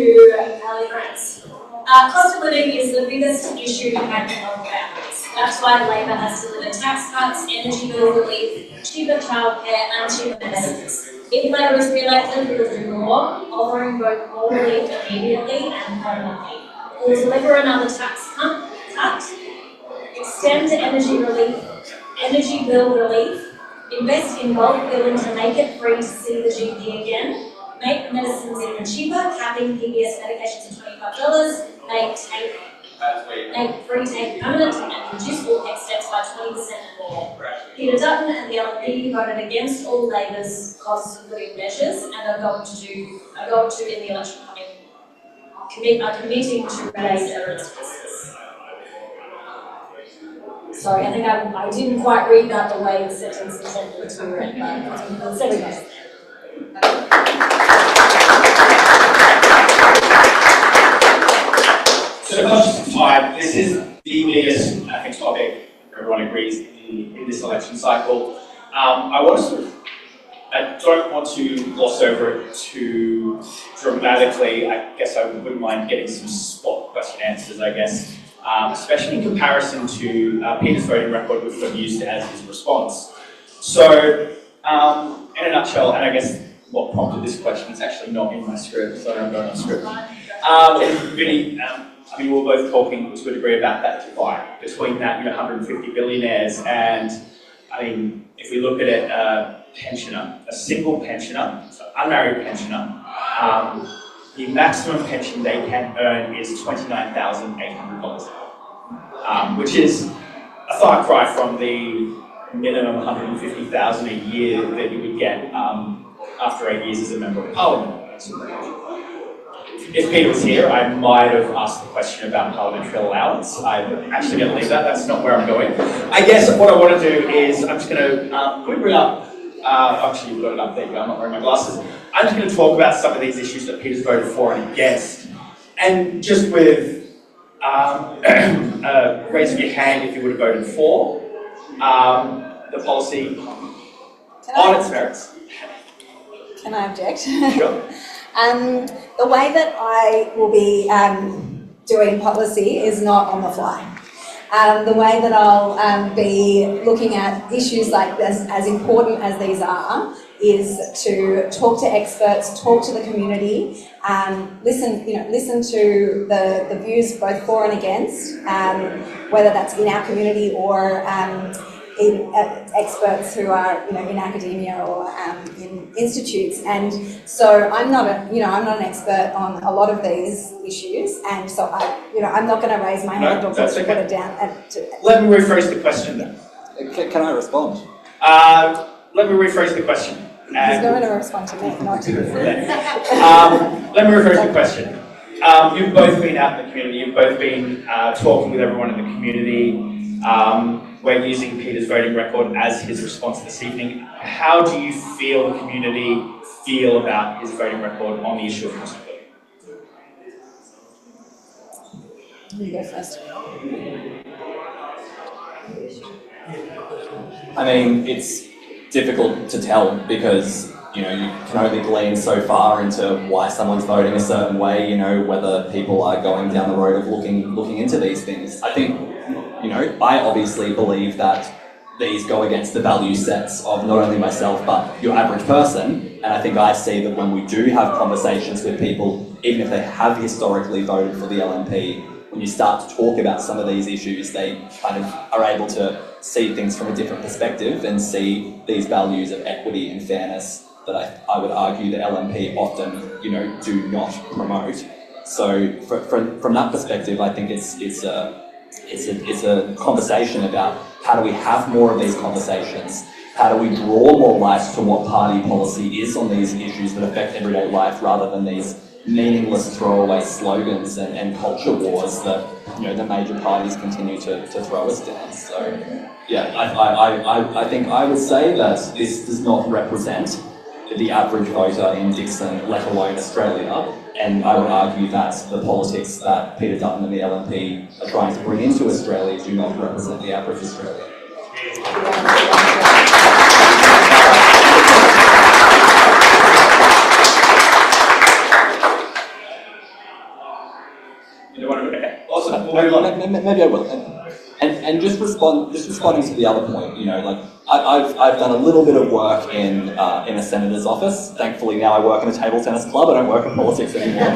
Ali France. Cost of living is the biggest issue impacting local families. That's why Labor has delivered tax cuts, energy bill relief, cheaper childcare, and cheaper medicines. If Labor is re-elected, we will do more, offering both more relief immediately and permanently. We will deliver another tax cut, extend to energy bill relief, invest in bulk billing to make it free to see the GP again, make medicines even cheaper, capping PBS medications at $25, make free take permanent, and reduce all pay steps by 20% and more. Peter Dutton and the LNP voted against all Labor's cost of living measures and are going to in the election coming, are committing to raise evidence prices. Sorry, I think I didn't quite read that the way the sentence intended to be read, but there we go. So conscious of time, this is the biggest, I think, topic, everyone agrees, in this election cycle. I don't want to gloss over it too dramatically. I guess I wouldn't mind getting some spot question answers, I guess, especially in comparison to Peter's voting record, which got used as his response. So, in a nutshell, and I guess what prompted this question, it's actually not in my script, so I'm going on script. Really, I mean, we're both talking to a degree about that divide between that 150 billionaires and, I mean, if we look at it, pensioner, a single pensioner, so unmarried pensioner, the maximum pension they can earn is $29,800, which is a far cry from the minimum $150,000 a year that you would get after 8 years as a member of Parliament. If Peter was here, I might have asked the question about parliamentary allowance. I'm actually going to leave that. That's not where I'm going. I guess what I want to do is I'm just going to, can we bring up, actually you've got it up, there you go, I'm not wearing my glasses. I'm just going to talk about some of these issues that Peter's voted for and against. And just with raise of your hand if you would have voted for the policy on its merits. Can I object? Sure. The way that I will be doing policy is not on the fly. The way that I'll be looking at issues like this, as important as these are, is to talk to experts, talk to the community, listen to the views both for and against, whether that's in our community or in experts who are in academia or in institutes. And so I'm not an expert on a lot of these issues, and so I'm not going to raise my hand or put it down. Let me rephrase the question then. Can I respond? Let me rephrase the question. He's going to respond to me, not to you. Let me rephrase the question. You've both been out in the community, you've both been talking with everyone in the community. We're using Peter's voting record as his response this evening. How do you feel the community feel about his voting record on the issue of cost of living? You go first. I mean, it's difficult to tell because, you know, you can only glean so far into why someone's voting a certain way, you know, whether people are going down the road of looking into these things. I think, you know, I obviously believe that these go against the value sets of not only myself, but your average person. And I think I see that when we do have conversations with people, even if they have historically voted for the LNP, when you start to talk about some of these issues, they kind of are able to see things from a different perspective and see these values of equity and fairness that I would argue the LNP often, you know, do not promote. So from that perspective, I think it's a conversation about how do we have more of these conversations? How do we draw more light to what party policy is on these issues that affect everyday life, rather than these meaningless throwaway slogans and culture wars that, you know, the major parties continue to throw us down. So yeah, I think I would say that this does not represent the average voter in Dickson, let alone Australia. And I would argue that the politics that Peter Dutton and the LNP are trying to bring into Australia do not represent the average Australian. Awesome. Maybe I will. And just responding to the other point, you know, like I've done a little bit of work in a senator's office. Thankfully now I work in a table tennis club. I don't work in politics anymore.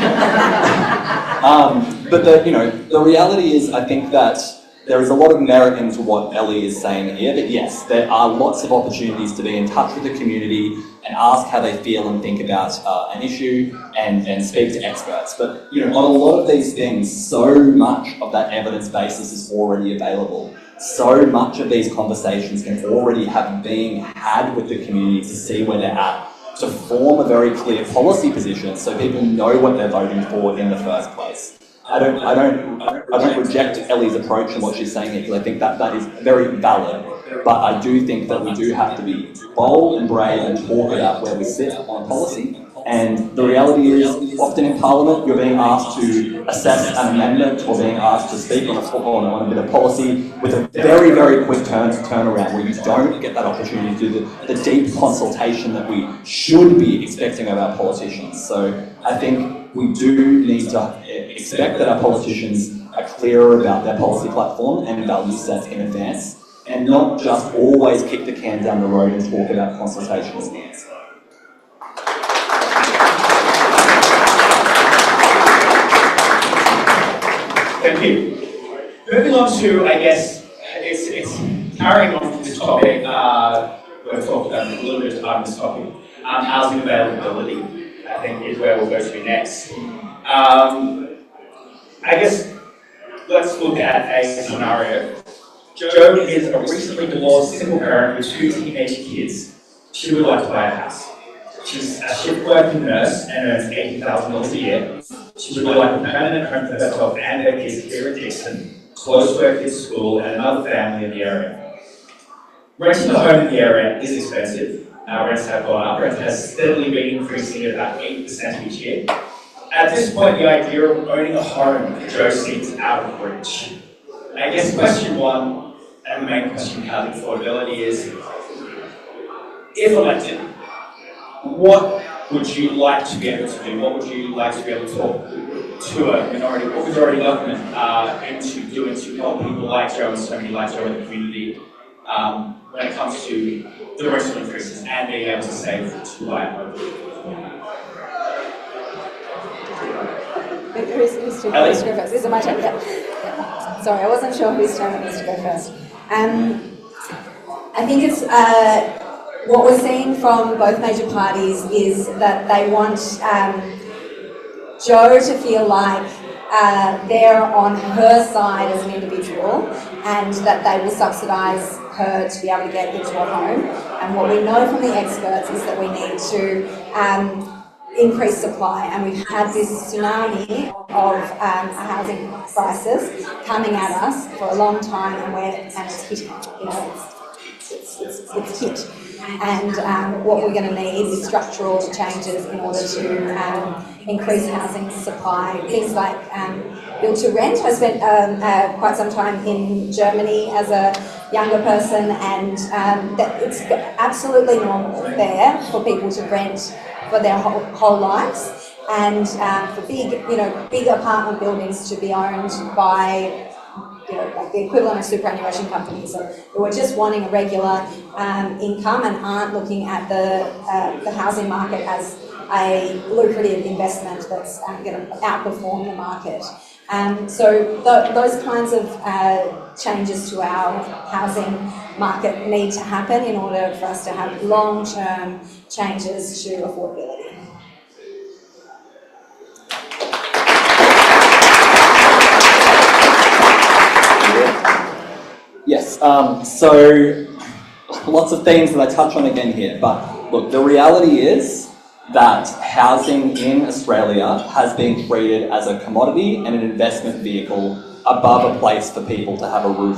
But the reality is, I think that there is a lot of merit into what Ellie is saying here. That yes, there are lots of opportunities to be in touch with the community and ask how they feel and think about an issue and speak to experts. But, you know, on a lot of these things, so much of that evidence basis is already available. So much of these conversations can already have been had with the community to see where they're at, to form a very clear policy position so people know what they're voting for in the first place. I don't reject Ellie's approach and what she's saying here, because I think that is very valid. But I do think that we do have to be bold and brave and talk about where we sit on policy. And the reality is, often in Parliament, you're being asked to assess an amendment or being asked to speak on a bit of policy with a very, very quick turnaround, where you don't get that opportunity to do the deep consultation that we should be expecting of our politicians. So I think we do need to expect that our politicians are clearer about their policy platform and value sets in advance, and not just always kick the can down the road and talk about consultation as the answer. Thank you. Moving on to, I guess, it's carrying on from this topic. We've talked about a little bit of time on this topic. Housing availability, I think, is where we'll go to next. I guess let's look at a scenario. Jo is a recently divorced single parent with 2 teenage kids. She would like to buy a house. She's a shift working nurse and earns $80,000 a year. She would like a permanent home for herself and her kids here in Dickson, close to her kids' school and another family in the area. Renting a home in the area is expensive. Rents have gone up. Rent has steadily been increasing at about 8% each year. At this point, the idea of owning a home for Jo seems out of reach. I guess question one, and the main question of housing affordability is, if elected, what would you like to be able to do? What would you like to be able to talk to a minority or majority government into doing to help people like Jo and so many like Jo in the community when it comes to the rental increases and being able to save to buy a home? Who's to go first? Is it my turn? Yeah. Sorry, I wasn't sure whose turn it was to go first. I think it's what we're seeing from both major parties is that they want Jo to feel like they're on her side as an individual and that they will subsidise her to be able to get into a home. And what we know from the experts is that we need to increase supply, and we've had this tsunami of a housing crisis coming at us for a long time, and it's hitting. You know, it's hit. And what we're going to need is structural changes in order to increase housing supply. Things like build to rent. I spent quite some time in Germany as a younger person, and that it's absolutely normal there for people to rent for their whole lives, and for big apartment buildings to be owned by like the equivalent of superannuation companies who are just wanting a regular income and aren't looking at the housing market as a lucrative investment that's going to outperform the market. So those kinds of changes to our housing market need to happen in order for us to have long-term changes to affordability. Yes, so lots of themes that I touch on again here, but look, the reality is that housing in Australia has been treated as a commodity and an investment vehicle above a place for people to have a roof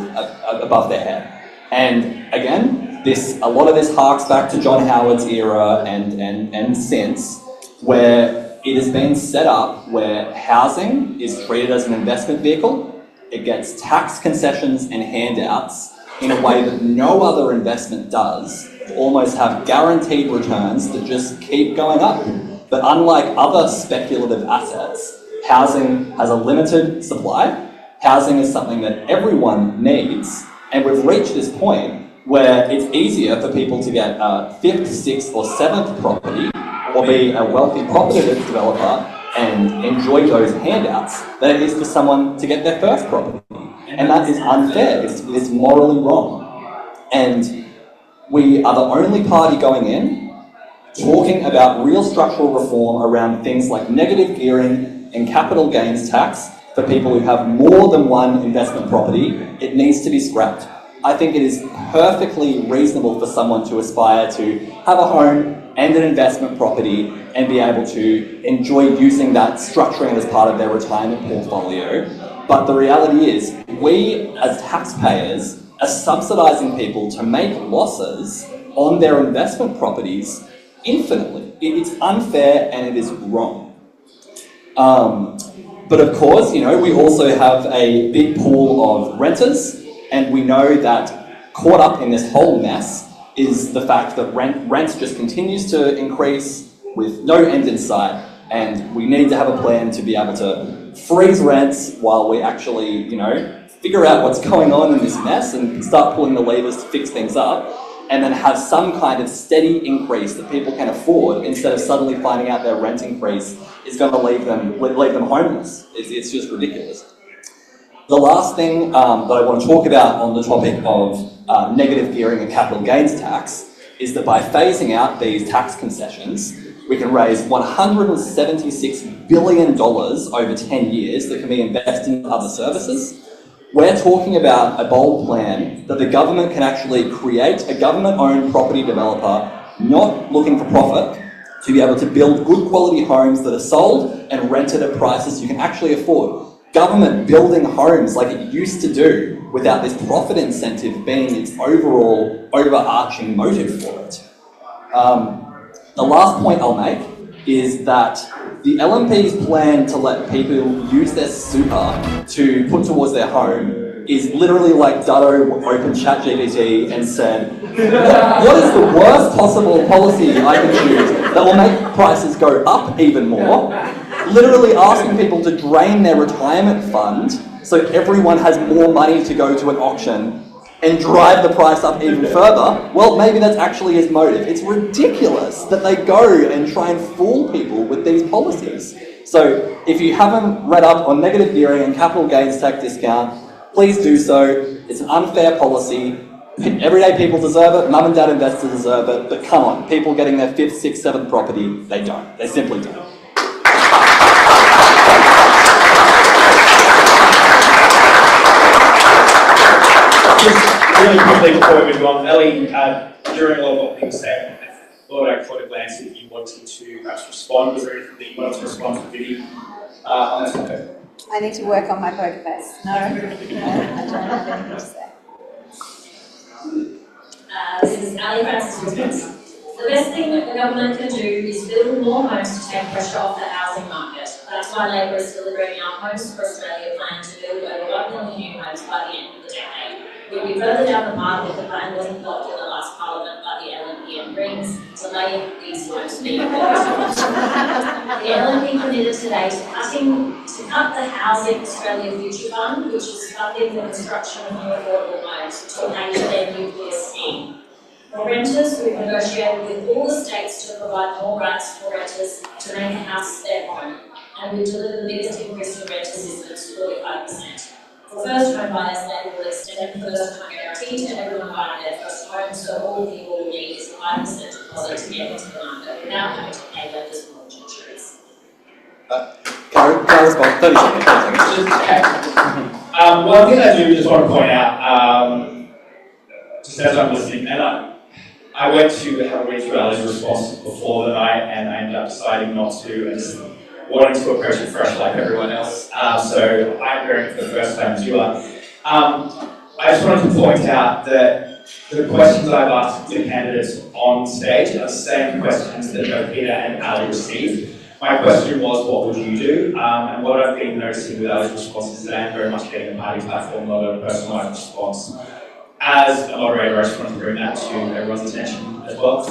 above their head. And again, a lot of this harks back to John Howard's era and since, where it has been set up where housing is treated as an investment vehicle. It gets tax concessions and handouts in a way that no other investment does, almost have guaranteed returns that just keep going up. But unlike other speculative assets, housing has a limited supply. Housing is something that everyone needs, and we've reached this point where it's easier for people to get a 5th, 6th or 7th property or be a wealthy property developer and enjoy those handouts than it is for someone to get their first property. And that is unfair, it's morally wrong. And we are the only party going in talking about real structural reform around things like negative gearing and capital gains tax for people who have more than one investment property. It needs to be scrapped. I think it is perfectly reasonable for someone to aspire to have a home and an investment property and be able to enjoy using that, structuring it as part of their retirement portfolio. But the reality is, we as taxpayers are subsidising people to make losses on their investment properties infinitely. It's unfair and it is wrong. But of course, we also have a big pool of renters, and we know that caught up in this whole mess is the fact that rent just continues to increase with no end in sight, and we need to have a plan to be able to freeze rents while we actually, figure out what's going on in this mess and start pulling the levers to fix things up, and then have some kind of steady increase that people can afford instead of suddenly finding out their rent increase is going to leave them homeless. It's just ridiculous. The last thing that I want to talk about on the topic of negative gearing and capital gains tax is that by phasing out these tax concessions, we can raise $176 billion over 10 years that can be invested in other services. We're talking about a bold plan that the government can actually create a government-owned property developer not looking for profit to be able to build good quality homes that are sold and rented at prices you can actually afford. Government building homes like it used to do without this profit incentive being its overall overarching motive for it. The last point I'll make is that the LNP's plan to let people use their super to put towards their home is literally like Dutton opened ChatGPT and said, what is the worst possible policy I can choose that will make prices go up even more? Literally asking people to drain their retirement fund so everyone has more money to go to an auction and drive the price up even further. Well, maybe that's actually his motive. It's ridiculous that they go and try and fool people with these policies. So if you haven't read up on negative gearing and capital gains tax discount, please do so. It's an unfair policy. Everyday people deserve it, mum and dad investors deserve it, but come on, people getting their 5th, 6th, 7th property, they don't. They simply don't. Just really quickly before we move on, Ellie, during a lot of what people said, I thought I caught a glance if you wanted to perhaps respond. Was there anything that you wanted to respond to Vicky on this topic? I need to work on my poker face. No, I don't have anything to say. This is Ali Francis. The best thing that the government can do is build more homes to take pressure off the housing market. But That's why Labor is delivering our Homes for Australia plan to build over 1 million new homes by the end of the decade. We'll be further down the path if the plan wasn't blocked in the last Parliament by the LNP and Greens, delaying these homes being built. The LNP committed today to cut the Housing Australia Future Fund, which is funding the construction of new affordable homes to enable their nuclear scheme. For renters, we've negotiated with all the states to provide more rights for renters to make a house their home, and we've delivered the biggest increase in rent assistance, 45%. For first home buyers, they will extend the first home guarantee to everyone buying their first home, so all people will need is a 5% deposit to get into the market without having to pay lenders' mortgage insurance. Can I respond? 30 seconds. One thing I do just want to point out, just as I'm listening, and I went to have a read through Ali's response before the night, and I ended up deciding not to, and just wanting to approach it fresh like everyone else. So I'm hearing it for the first time as you are. I just wanted to point out that the questions I've asked the candidates on stage are the same questions that both Peter and Ali received. My question was, what would you do? And what I've been noticing with Ali's responses is that I'm very much getting a party platform, not a personalised response. As a moderator, I just want to bring that to everyone's attention as well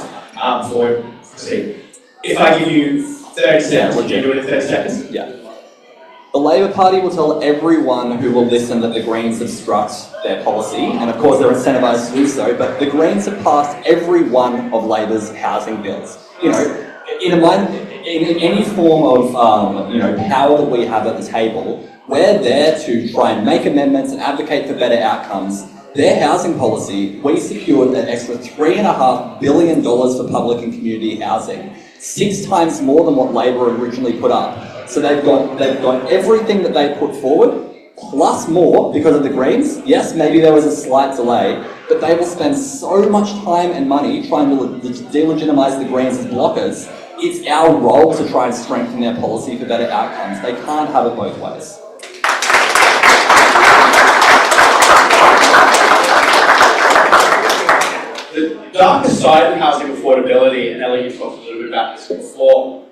before we proceed. If I give you 30 seconds, would you do it in 30 seconds? Yeah. The Labor Party will tell everyone who will listen that the Greens obstruct their policy, and of course they're incentivised to do so, but the Greens have passed every one of Labor's housing bills. You know, in any form of power that we have at the table, we're there to try and make amendments and advocate for better outcomes. Their housing policy, we secured an extra $3.5 billion for public and community housing, 6 times more than what Labor originally put up. So they've got everything that they put forward, plus more because of the Greens. Yes, maybe there was a slight delay, but they will spend so much time and money trying to delegitimise the Greens as blockers. It's our role to try and strengthen their policy for better outcomes. They can't have it both ways. The darker side of housing affordability, and Ellie, you talked a little bit about this before,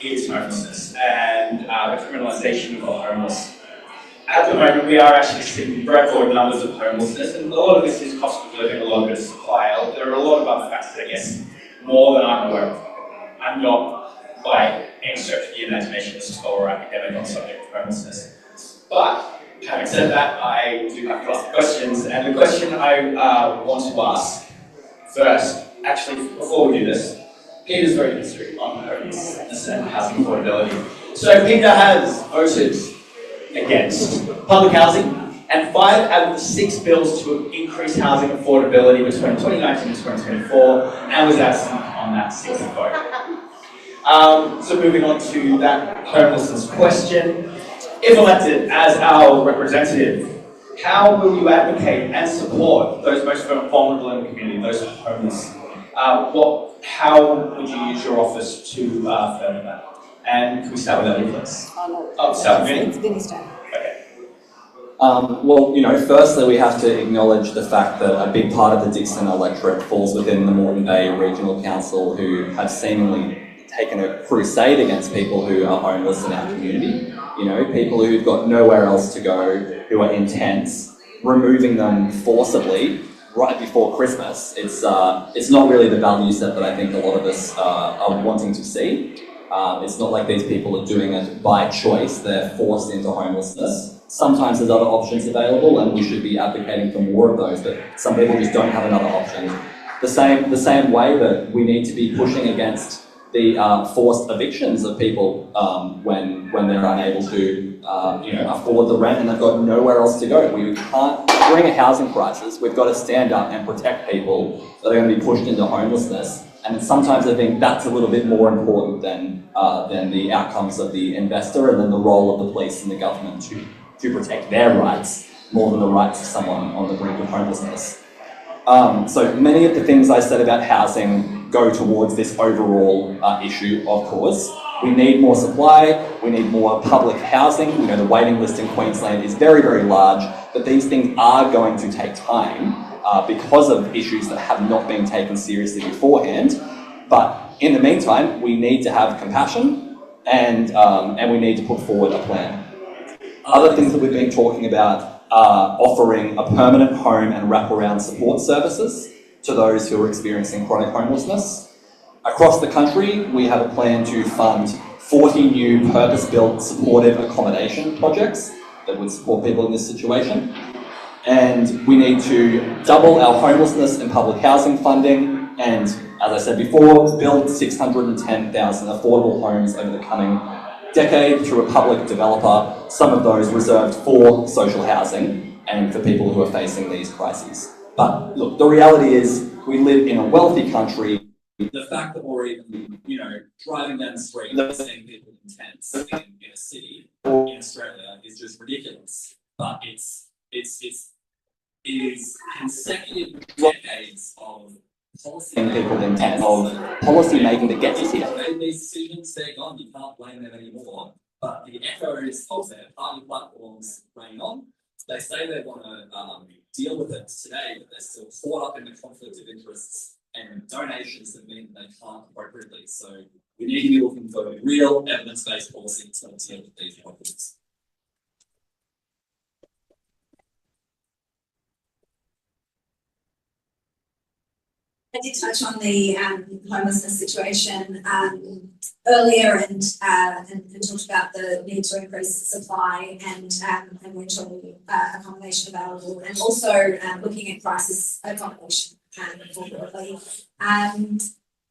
is homelessness and the criminalisation of the homeless. At the moment, we are actually seeing record numbers of homelessness, and a lot of this is cost of living, a lot of it is supply. There are a lot of other factors, I guess, more than I'm aware of. I'm not, by any stretch of the imagination, a scholar or academic on the subject of homelessness. But having said that, I do have to ask questions, and the question I want to ask first, actually, before we do this, Peter's voted history on homelessness and housing affordability. So Peter has voted against public housing and 5 out of the 6 bills to increase housing affordability between 2019 and 2024, and was absent on that 6th vote. So moving on to that homelessness question. If elected as our representative, how will you advocate and support those most vulnerable in the community, those homeless? How would you use your office to further that? And can we start with Ellie, please? Start with Vinny. It's Vinny's turn. Okay. Well, firstly we have to acknowledge the fact that a big part of the Dickson electorate falls within the Moreton Bay Regional Council, who have seemingly taken a crusade against people who are homeless in our community. People who've got nowhere else to go, who are intense, removing them forcibly right before Christmas. It's not really the value set that I think a lot of us are wanting to see. It's not like these people are doing it by choice, they're forced into homelessness. Sometimes there's other options available and we should be advocating for more of those, but some people just don't have another option. The same way that we need to be pushing against the forced evictions of people when they're unable to afford the rent and they've got nowhere else to go. We can't, during a housing crisis, we've got to stand up and protect people that are going to be pushed into homelessness. And sometimes I think that's a little bit more important than the outcomes of the investor and then the role of the police and the government to protect their rights more than the rights of someone on the brink of homelessness. So many of the things I said about housing go towards this overall issue, of course. We need more supply, we need more public housing. The waiting list in Queensland is very, very large, but these things are going to take time because of issues that have not been taken seriously beforehand. But in the meantime, we need to have compassion and we need to put forward a plan. Other things that we've been talking about are offering a permanent home and wraparound support services to those who are experiencing chronic homelessness. Across the country, we have a plan to fund 40 new purpose-built supportive accommodation projects that would support people in this situation. And we need to double our homelessness and public housing funding, and as I said before, build 610,000 affordable homes over the coming decade through a public developer, some of those reserved for social housing and for people who are facing these crises. But look, the reality is we live in a wealthy country. The fact that we're even, driving down the street and seeing people in tents in a city in Australia is just ridiculous. But it is consecutive decades of policy and people in tents, of policy making that gets us here. They made these decisions, they're gone, you can't blame them anymore. But the echoes of their party platforms reign on. They say they want to deal with it today, but they're still caught up in the conflict of interests and donations that mean they can't appropriately. So we need to be looking for real evidence-based policy to deal with these problems. I did touch on the homelessness situation earlier and talked about the need to increase supply and rental accommodation available, and also looking at crisis accommodation more broadly.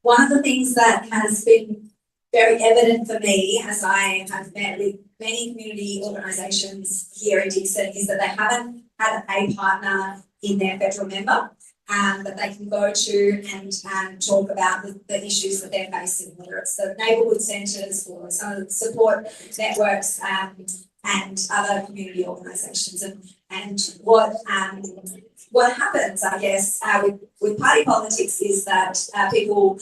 One of the things that has been very evident for me as I have met with many community organisations here in Dickson is that they haven't had a partner in their federal member that they can go to and talk about the issues that they're facing, whether it's the neighbourhood centres or some of the support networks and other community organisations. And what happens, I guess, with party politics is that people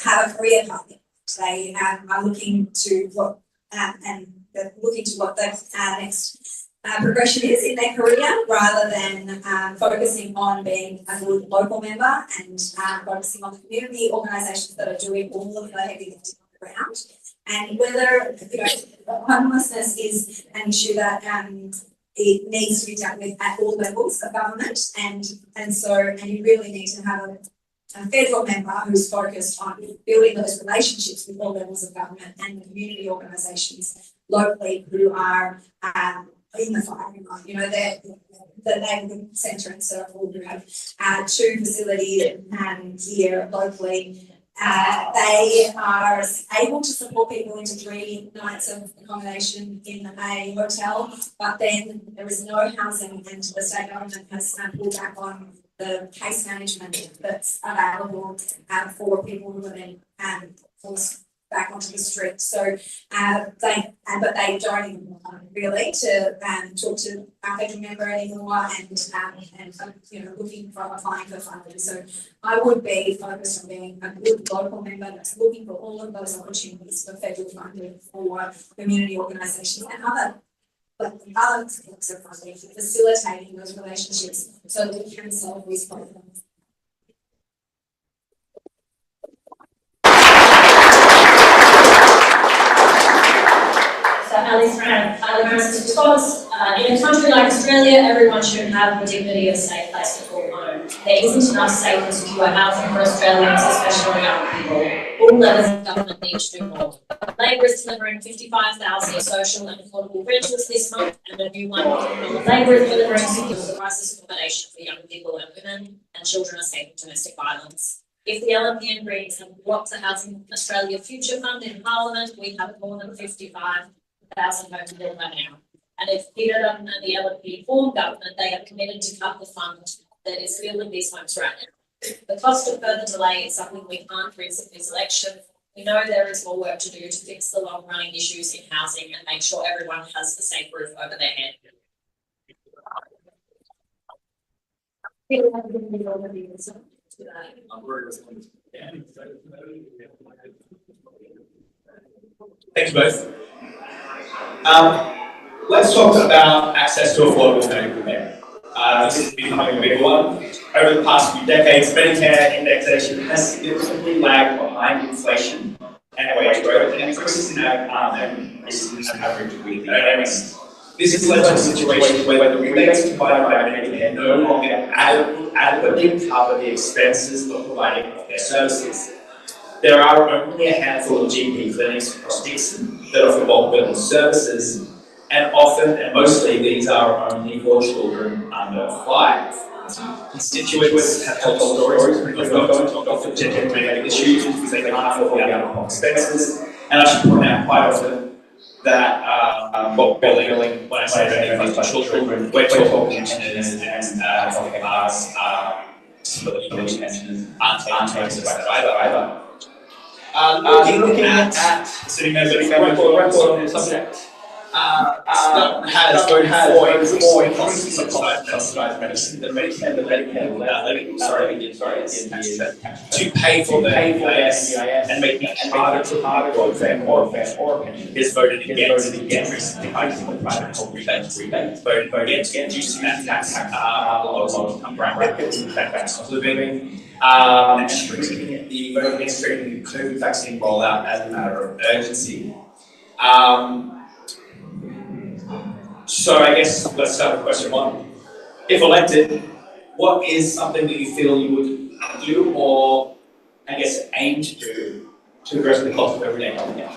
have a career path. They are looking to what the next progression is in their career, rather than focusing on being a good local member and focusing on the community organisations that are doing all of the heavy lifting on the ground. And whether homelessness is an issue that it needs to be dealt with at all levels of government, and you really need to have a federal member who's focused on building those relationships with all levels of government and the community organisations locally who are in the firing line. The neighbourhood centre and circle who have 2 facilities here locally. They are able to support people into 3 nights of accommodation in a hotel, but then there is no housing, and the state government has pulled back on the case management that's available for people who are then forced back onto the street. So but they don't even want really to talk to our federal member anymore and looking for applying for funding. So I would be focused on being a good local member that's looking for all of those opportunities for federal funding for community organisations and other sorts of funding, facilitating those relationships so that we can solve these problems. So Ali's response, in a country like Australia, everyone should have the dignity of a safe place to call home. There isn't enough safe and secure housing for Australians, especially young people. All levels of government need to do more. Labor is delivering 55,000 social and affordable rentals this month, and a new $1 million Labor is delivering secure crisis accommodation for young people and women, and children escaping domestic violence. If the LNP and Greens have blocked the Housing Australia Future Fund in Parliament, we have more than 55,000 homes built by now. And if Peter Dutton and the LNP form government, they have committed to cut the fund that is building these homes right now. The cost of further delay is something we can't risk in this election. We know there is more work to do to fix the long-running issues in housing and make sure everyone has the safe roof over their head. Thanks both. Let's talk about access to affordable medical care. This is becoming a big one. Over the past few decades, Medicare indexation has significantly lagged behind inflation, and wage growth and increases in average weekly earnings. This has led to a situation where the rebates provided by Medicare no longer adequately cover the expenses of providing healthcare services. There are only a handful of GP clinics across Dickson that offer bulk billing services, and often and mostly these are only for children under 5. Constituents have told stories of not going to doctor for genetic issues because they can't afford the out-of-pocket expenses, and I should point out quite often that bulk billing, when I say for children, we're talking pensioners and healthcare bars, disability pensioners aren't taking that either. Looking at sitting there, record on the subject. Dutton has voted for increasing subsidised medicine, the Medicare to pay for the NDIS and making it harder to welfare or pension. Has voted against increasing the private health rebate, voted against reducing that tax low-income brackets, tax of living, and treating the vote against treating the COVID vaccine rollout as a matter of urgency. So I guess let's start with question 1. If elected, what is something that you feel you would do or, I guess, aim to do to address the cost of everyday healthcare?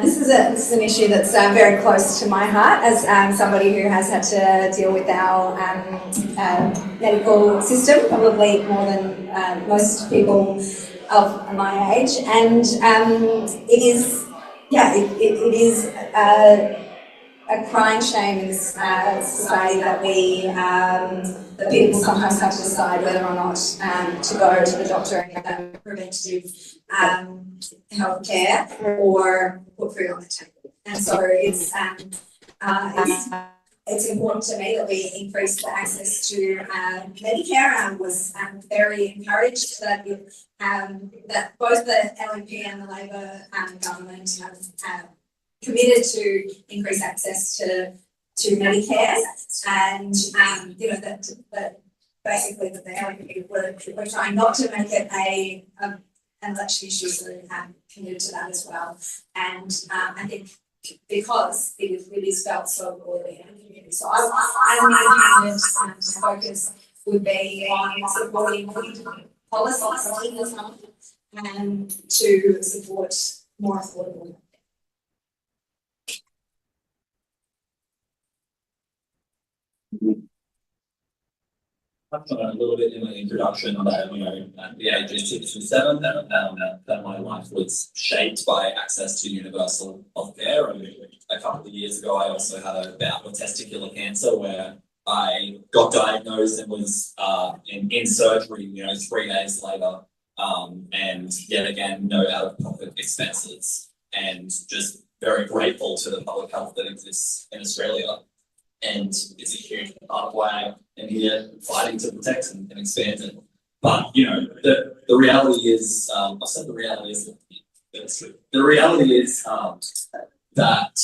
This is an issue that's very close to my heart as somebody who has had to deal with our medical system, probably more than most people of my age, and it is a crying shame in this society that that people sometimes have to decide whether or not to go to the doctor and get preventative healthcare or put food on the table. And so it's important to me that we increase the access to Medicare, and was very encouraged that that both the LNP and the Labor government have committed to increase access to Medicare, and that basically that the LNP we're trying not to make it an election issue, so committed to that as well. And I think because it is felt so broadly in the community. So my focus would be on supporting policies and to support more affordable. Touched on it a little bit in my introduction that, at the age of 6 and 7, that my life was shaped by access to universal healthcare. And a couple of years ago, I also had a bout with testicular cancer where I got diagnosed and was in surgery, 3 days later. And yet again, no out-of-pocket expenses. And just very grateful to the public health that exists in Australia. And it's a huge part of why I'm here fighting to protect and expand it. But, the reality is, I've said the reality is, the reality is that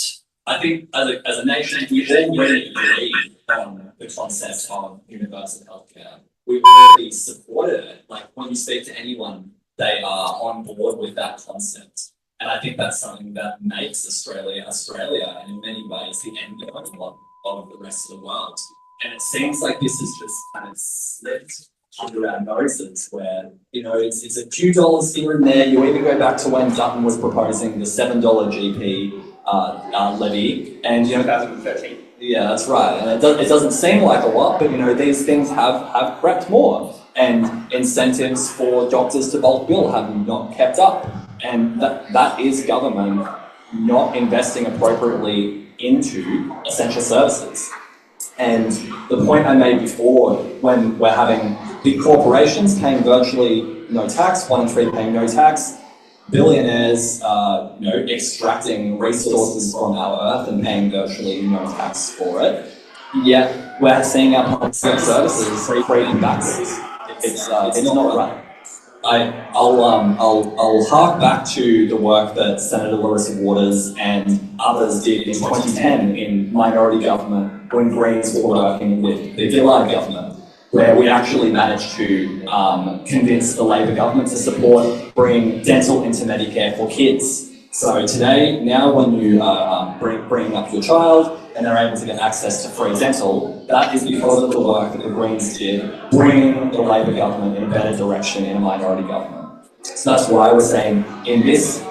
I think as a nation, we already agree on the concept of universal healthcare. We already supported it. Like, when you speak to anyone, they are on board with that concept. And I think that's something that makes Australia, and in many ways the end of the rest of the world. And it seems like this is just kind of slipped under our noses where, it's a few dollars here and there. You even go back to when Dutton was proposing the $7 GP levy, and 2013. Yeah, that's right. And it doesn't seem like a lot, but these things have crept more, and incentives for doctors to bulk bill have not kept up, and that is government not investing appropriately into essential services. And the point I made before, when we're having big corporations paying virtually no tax, 1 in 3 paying no tax, billionaires, extracting resources from our earth and paying virtually no tax for it, yet we're seeing our public services creeping backwards. It's not right. I'll hark back to the work that Senator Larissa Waters and others did in 2010 in minority government when Greens were working with the Lgealise government. where we actually managed to convince the Labor government to support bringing dental into Medicare for kids. So today, now when you bring up your child and they're able to get access to free dental, that is because of the work that the Greens did, bringing the Labor government in a better direction in a minority government. So that's why we're saying in this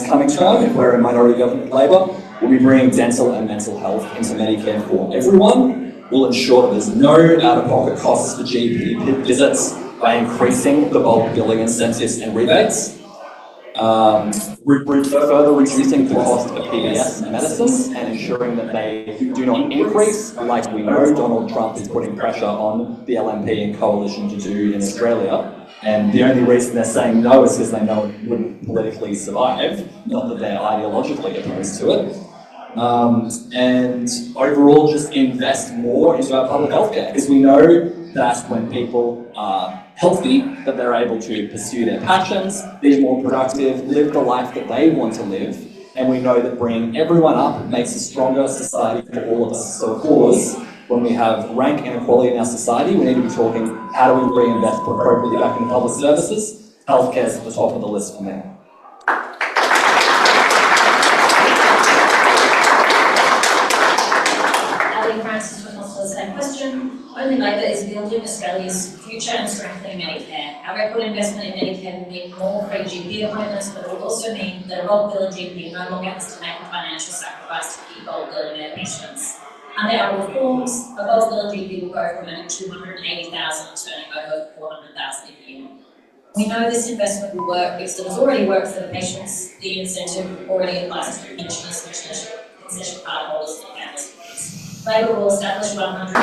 coming term, if we're a minority government Labor, we'll be bringing dental and mental health into Medicare for everyone. We'll ensure that there's no out-of-pocket costs for GP visits by increasing the bulk billing incentives and rebates. Further reducing the cost of PBS medicines and ensuring that they do not increase, like we know Donald Trump is putting pressure on the LNP and coalition to do in Australia. And the only reason they're saying no is because they know it wouldn't politically survive, not that they're ideologically opposed to it. And overall just invest more into our public healthcare, because we know that when people are healthy, that they're able to pursue their passions, be more productive, live the life that they want to live, and we know that bringing everyone up makes a stronger society for all of us. So of course, when we have rank inequality in our society, we need to be talking, how do we reinvest appropriately back into public services? Healthcare is at the top of the list for me. Only Labor is building Australia's future and strengthening Medicare. Our record investment in Medicare will mean more free GP appointments, but it will also mean that a bulk billing GP no longer has to make a financial sacrifice to keep bulk billing their patients. Under our reforms, a bulk billing GP will go from earning $280,000 to earning over $400,000 a year. We know this investment will work because it has already worked for the patients. The incentive already applies to pensioners, concession card holders, and families. Labor will establish 100.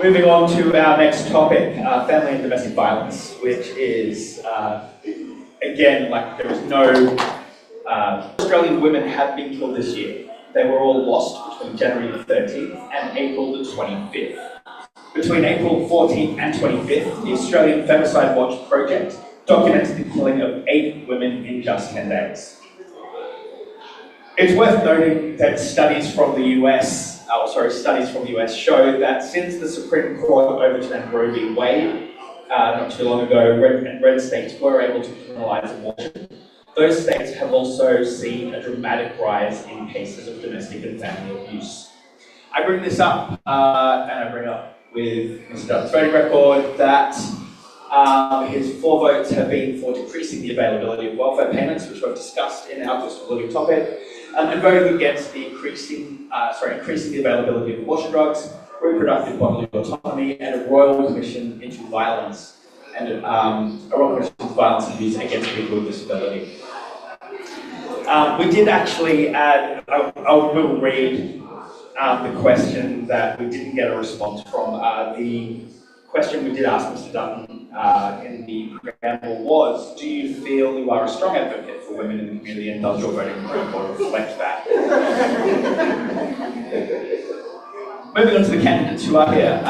Moving on to our next topic, family and domestic violence, which is, again, like there is no, Australian women have been killed this year. They were all lost between January the 13th and April the 25th. Between April 14th and 25th, the Australian Femicide Watch project documented the killing of 8 women in just 10 days. It's worth noting that studies from the US show that since the Supreme Court overturned Roe v. Wade not too long ago, red states were able to criminalise abortion. Those states have also seen a dramatic rise in cases of domestic and family abuse. I bring this up, and I bring up with Mr. Dutton's voting record that his 4 votes have been for decreasing the availability of welfare payments, which we've discussed in our cost of living topic, and voting against the increasing the availability of abortion drugs, reproductive bodily autonomy, and a royal commission into violence, and a royal commission into violence and abuse against people with disability. We did actually add, I will read the question that we didn't get a response from. The question we did ask Mr. Dutton in the preamble was, do you feel you are a strong advocate for women in the community, and does your voting record reflect that? Moving on to the candidates who are here.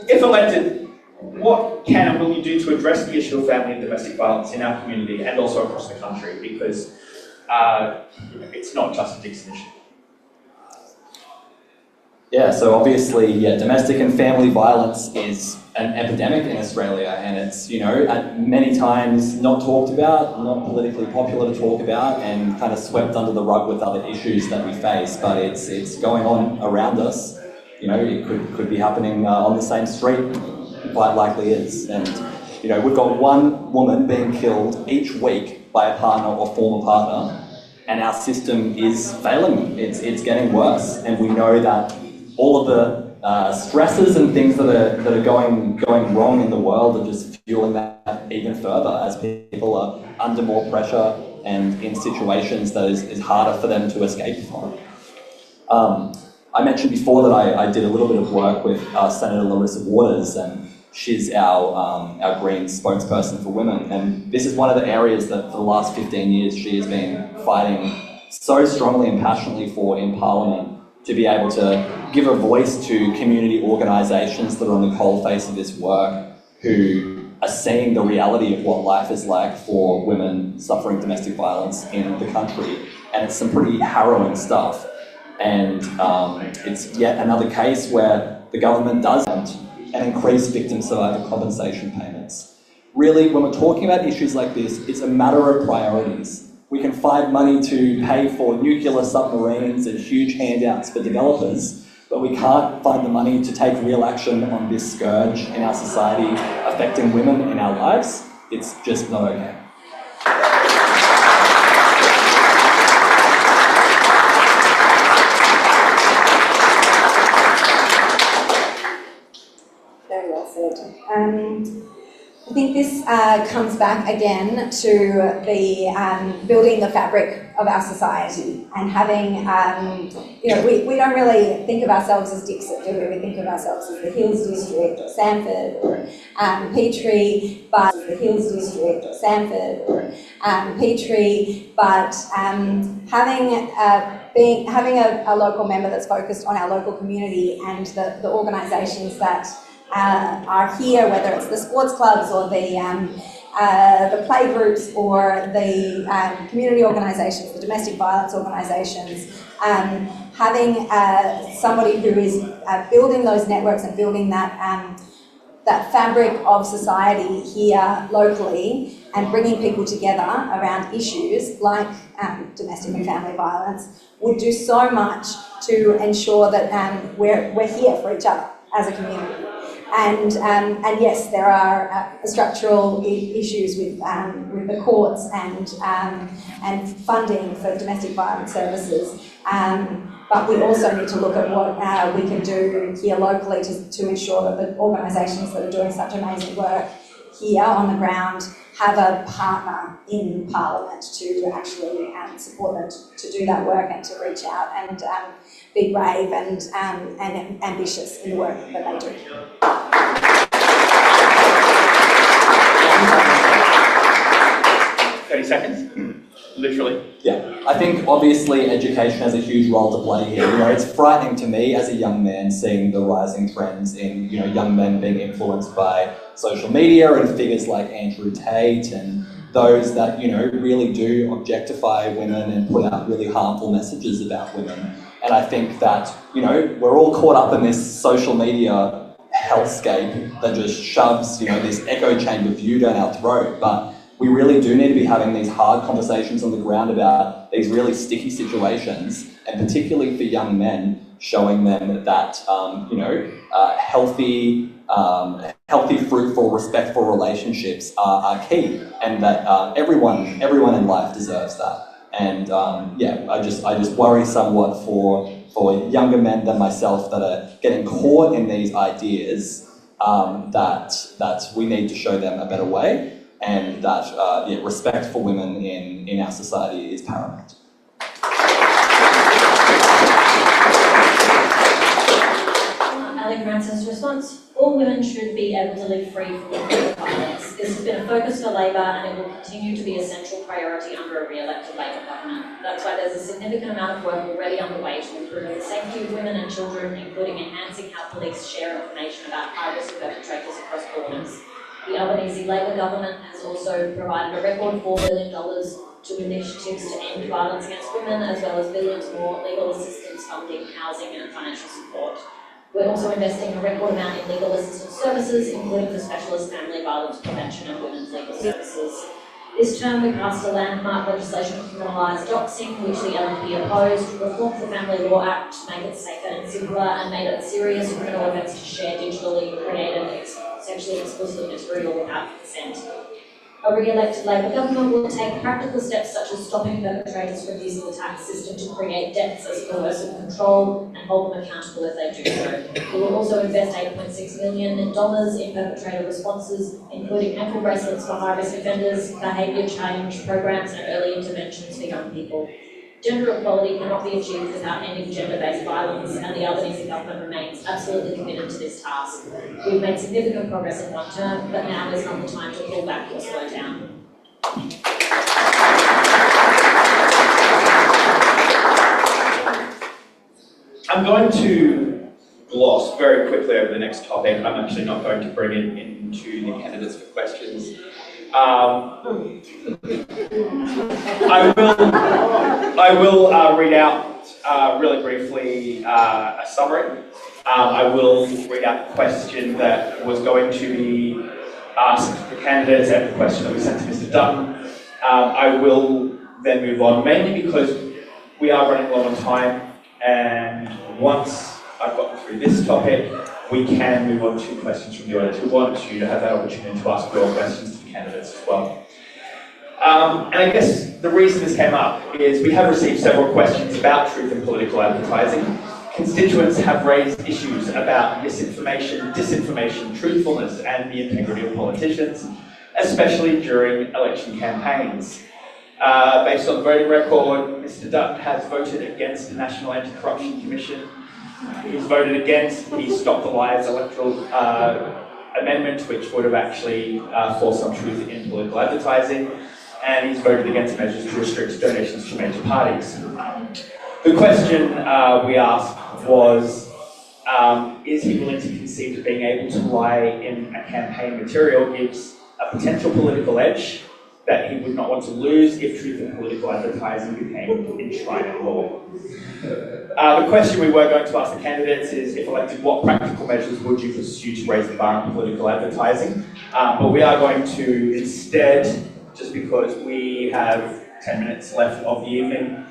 If elected, what can and will you do to address the issue of family and domestic violence in our community and also across the country? Because it's not just a Dickson issue. Yeah, so obviously, domestic and family violence is an epidemic in Australia, and it's, many times not talked about, not politically popular to talk about, and kind of swept under the rug with other issues that we face, but it's going on around us. It could be happening on the same street, quite likely is. And, we've got one woman being killed each week by a partner or former partner, and our system is failing. It's getting worse, and we know that all of the stresses and things that are going wrong in the world are just fueling that even further as people are under more pressure and in situations that is harder for them to escape from. I mentioned before that I did a little bit of work with Senator Larissa Waters, and she's our Greens spokesperson for women, and this is one of the areas that for the last 15 years she has been fighting so strongly and passionately for in Parliament, to be able to give a voice to community organisations that are on the coalface of this work, who are seeing the reality of what life is like for women suffering domestic violence in the country. And it's some pretty harrowing stuff. And it's yet another case where the government does and increase victim survivor compensation payments. Really, when we're talking about issues like this, it's a matter of priorities. We can find money to pay for nuclear submarines and huge handouts for developers, but we can't find the money to take real action on this scourge in our society affecting women in our lives. It's just not okay. Very well said. I think this comes back again to the building the fabric of our society and having, we don't really think of ourselves as Dickson, do we? We think of ourselves as the Hills District or Sanford or Petrie, but the Hills District or Sanford or Petrie, but having a local member that's focused on our local community and the organisations that are here, whether it's the sports clubs or the play groups or the community organisations, the domestic violence organisations, having somebody who is building those networks and building that fabric of society here locally and bringing people together around issues like domestic and family violence would do so much to ensure that we're here for each other as a community. And yes, there are structural issues with the courts and funding for domestic violence services. But we also need to look at what we can do here locally to ensure that the organisations that are doing such amazing work here on the ground have a partner in Parliament to actually support them to do that work and to reach out and be brave and ambitious in the work that they do. 30 seconds, literally. Yeah, I think obviously education has a huge role to play here. It's frightening to me as a young man seeing the rising trends in young men being influenced by social media and figures like Andrew Tate and those that really do objectify women and put out really harmful messages about women. And I think that we're all caught up in this social media hellscape that just shoves this echo chamber view down our throat. But we really do need to be having these hard conversations on the ground about these really sticky situations, and particularly for young men, showing them that healthy, fruitful, respectful relationships are key, and that everyone in life deserves that. And I just worry somewhat for younger men than myself that are getting caught in these ideas that we need to show them a better way. And that respect for women in our society is paramount. Ali Francis' response: all women should be able to live free from domestic violence. This has been a focus for Labor and it will continue to be a central priority under a re-elected Labor government. That's why there's a significant amount of work already underway to improve the safety of women and children, including enhancing how police share information about high-risk perpetrators across borders. The Albanese Labor government has also provided a record $4 billion to initiatives to end violence against women, as well as billions more legal assistance funding, housing and financial support. We're also investing a record amount in legal assistance services, including for specialist family violence prevention and women's legal services. This term we passed a landmark legislation to criminalise doxing, which the LNP opposed, reformed the Family Law Act to make it safer and simpler, and made it a serious criminal offence to share digitally created sexually explicit material without consent. A re-elected Labor government will take practical steps such as stopping perpetrators from using the tax system to create debts as coercive control and hold them accountable if they do so. We will also invest $8.6 million in perpetrator responses, including ankle bracelets for high-risk offenders, behaviour change programs and early interventions for young people. Gender equality cannot be achieved without ending gender-based violence, and the Albanese government remains absolutely committed to this task. We've made significant progress in one term, but now is not the time to pull back or slow down. I'm going to gloss very quickly over the next topic. I'm actually not going to bring it in open to the candidates for questions. I will read out really briefly a summary. I will read out the question that was going to be asked the candidates and the question that we sent to Mr. Dutton. I will then move on, mainly because we are running low on time, and once I've gotten through this topic, we can move on to questions from the audience. We want you to have that opportunity to ask your questions to the candidates as well. And I guess the reason this came up is we have received several questions about truth in political advertising. Constituents have raised issues about misinformation, disinformation, truthfulness, and the integrity of politicians, especially during election campaigns. Based on the voting record, Mr. Dutton has voted against the National Anti-Corruption Commission. He's voted against the Stop the Lies electoral amendment, which would have actually forced some truth in political advertising, and he's voted against measures to restrict donations to major parties. The question we asked was, is he willing to concede that being able to lie in a campaign material gives a potential political edge that he would not want to lose if truth in political advertising became enshrined in law? The question we were going to ask the candidates is, if elected, what practical measures would you pursue to raise the bar on political advertising? But we are going to instead, just because we have 10 minutes left of the evening,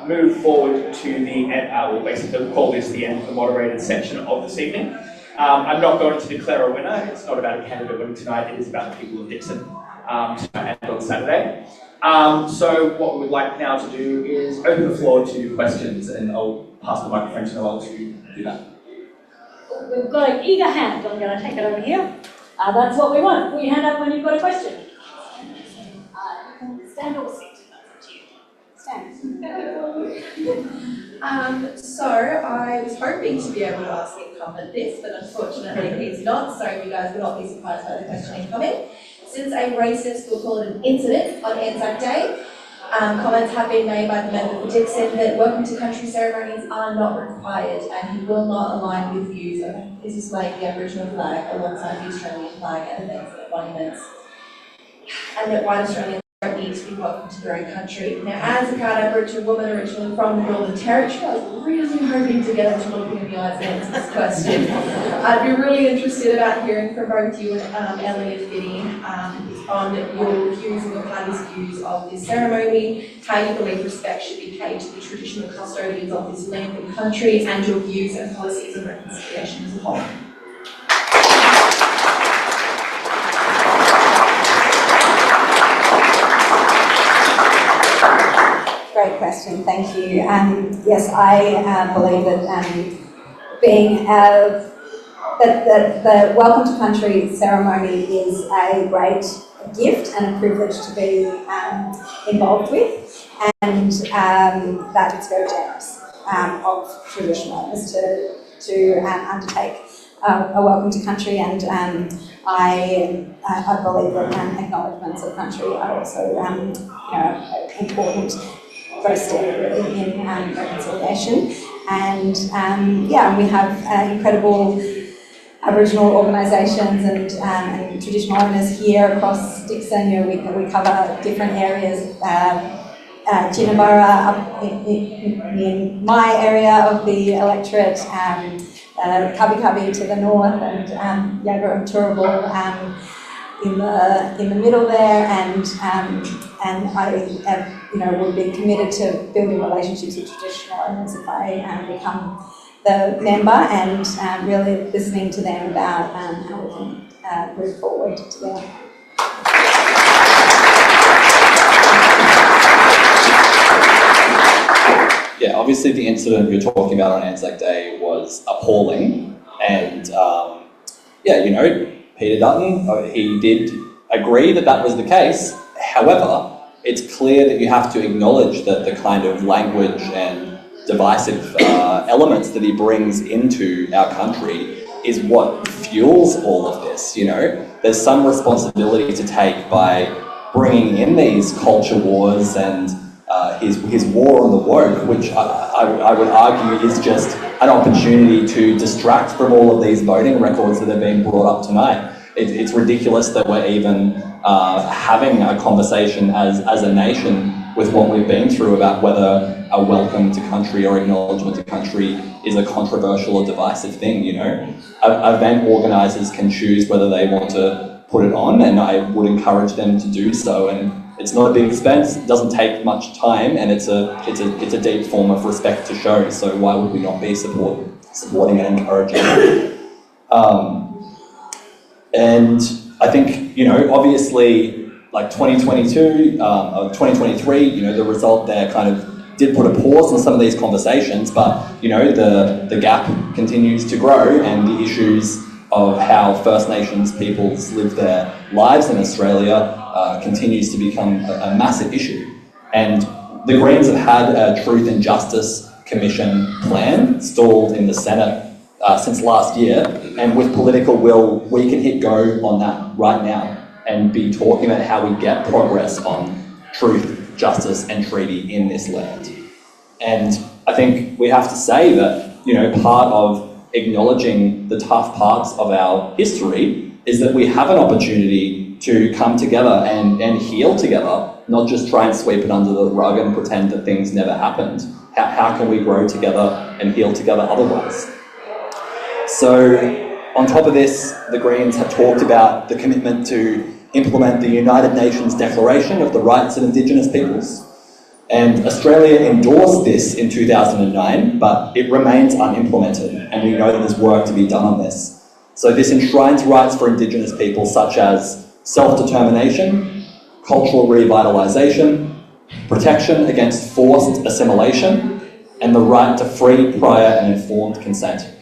move forward to the end. We'll basically call this the end of the moderated section of this evening. I'm not going to declare a winner. It's not about a candidate winning tonight. It is about the people of Dickson and on Saturday. So what we would like now to do is open the floor to questions, and I'll pass the microphone to Noel to do that. We've got an eager hand. I'm going to take it over here. That's what we want. Put your hand up when you've got a question. You can stand or sit. So I was hoping to be able to ask the incumbent this, but unfortunately he's not, so you guys will not be surprised by the question incoming. Since a racist, we'll call it an incident, on Anzac Day, comments have been made by the member for Dickson that welcome to country ceremonies are not required, and he will not align with views of displaying the Aboriginal flag alongside the Australian flag at events and monuments, and that white Australians don't need to be welcome to their own country. Now, as a proud Aboriginal woman originally from the Northern Territory, I was really hoping to get into looking in the eyes and answer this question. I'd be really interested about hearing from both you and Ellie and Vinny on your views and your party's views of this ceremony, how you believe respect should be paid to the traditional custodians of this land and country, and your views and policies on reconciliation as a whole. Great question, thank you. Yes, I believe that being that the Welcome to Country ceremony is a great gift and a privilege to be involved with, and that it's very generous of traditional owners to undertake a Welcome to Country, and I believe that acknowledgements of country are also important first step really in reconciliation. And yeah, we have incredible Aboriginal organisations and traditional owners here across Dickson. You know, we cover different areas. Jinnabara up in my area of the electorate, Kabi Kabi to the north, and Yaga and Turrbal in the middle there, and I would be committed to building relationships with traditional owners if I become the member, and really listening to them about how we can move forward together. Yeah, obviously the incident you're talking about on Anzac Day was appalling, and Peter Dutton, he did agree that that was the case. However, it's clear that you have to acknowledge that the kind of language and divisive elements that he brings into our country is what fuels all of this. You know, there's some responsibility to take by bringing in these culture wars and his war on the woke, which I would argue is just an opportunity to distract from all of these voting records that are being brought up tonight. it's ridiculous that we're even having a conversation as a nation with what we've been through about whether a welcome to country or acknowledgement to country is a controversial or divisive thing, you know. Event organisers can choose whether they want to put it on, and I would encourage them to do so. And it's not a big expense, it doesn't take much time, and it's a deep form of respect to show, so why would we not be supporting and encouraging it? And I think, you know, obviously, like 2022, or 2023, you know, the result there kind of did put a pause on some of these conversations, but, you know, the gap continues to grow, and the issues of how First Nations peoples live their lives in Australia continues to become a massive issue. And the Greens have had a Truth and Justice Commission plan stalled in the Senate since last year, and with political will, we can hit go on that right now and be talking about how we get progress on truth, justice and treaty in this land. And I think we have to say that, you know, part of acknowledging the tough parts of our history is that we have an opportunity to come together and heal together, not just try and sweep it under the rug and pretend that things never happened. How can we grow together and heal together otherwise? So on top of this, the Greens have talked about the commitment to implement the United Nations Declaration of the Rights of Indigenous Peoples. And Australia endorsed this in 2009, but it remains unimplemented, and we know that there's work to be done on this. So this enshrines rights for Indigenous peoples such as self-determination, cultural revitalisation, protection against forced assimilation, and the right to free, prior and informed consent.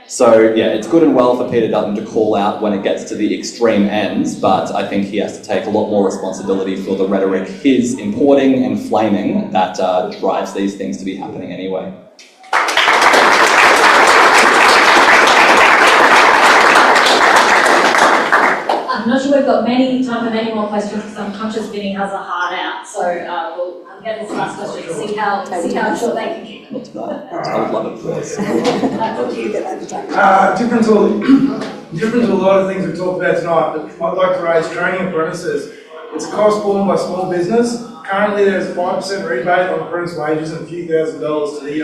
So yeah, it's good and well for Peter Dutton to call out when it gets to the extreme ends, but I think he has to take a lot more responsibility for the rhetoric he's importing and flaming that drives these things to be happening anyway. I'm not sure we've got time for many more questions because I'm conscious Vinny has a heart out, so I'll get this last question to see how short they can keep it. I would love it, please. Different to a lot of things we've talked about tonight, but I'd like to raise training apprentices. It's a cost borne by small business. Currently there's a 5% rebate on apprentice wages and a few $1,000s to the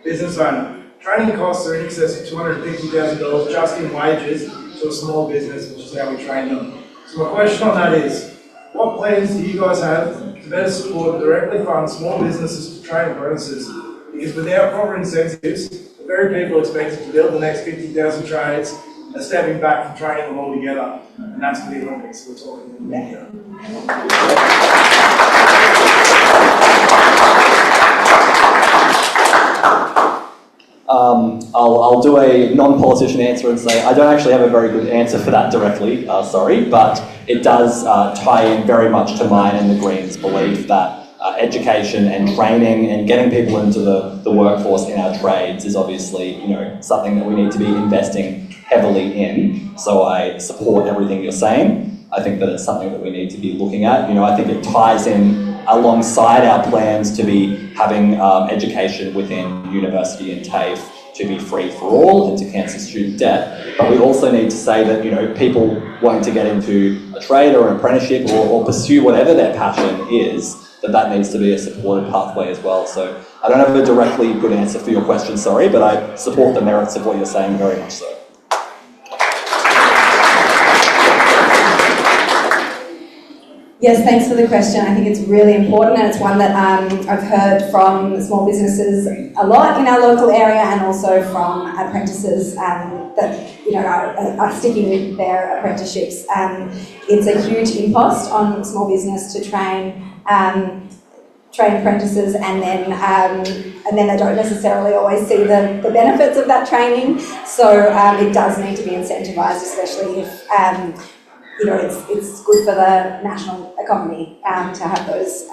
business owner. Training costs are in excess of $250,000 just in wages to a small business, which is how we train them. So my question on that is, what plans do you guys have to better support and directly fund small businesses to train apprentices? Because without proper incentives, the very people expected to build the next 50,000 trades are stepping back from training them all together. And that's for the Olympics we're talking about here. I'll do a non-politician answer and say I don't actually have a very good answer for that directly, sorry, but it does tie in very much to mine and the Greens' belief that education and training and getting people into the workforce in our trades is obviously, you know, something that we need to be investing heavily in. So I support everything you're saying. I think that it's something that we need to be looking at. You know, I think it ties in alongside our plans to be having education within university and TAFE to be free for all and to cancel student debt. But we also need to say that, you know, people wanting to get into a trade or an apprenticeship or pursue whatever their passion is, that needs to be a supported pathway as well. So I don't have a directly good answer for your question, sorry, but I support the merits of what you're saying very much so. Yes, thanks for the question. I think it's really important, and it's one that I've heard from small businesses a lot in our local area, and also from apprentices that, you know, are sticking with their apprenticeships. It's a huge impost on small business to train apprentices, and then they don't necessarily always see the benefits of that training. So it does need to be incentivised, especially if you know, it's good for the national economy to have those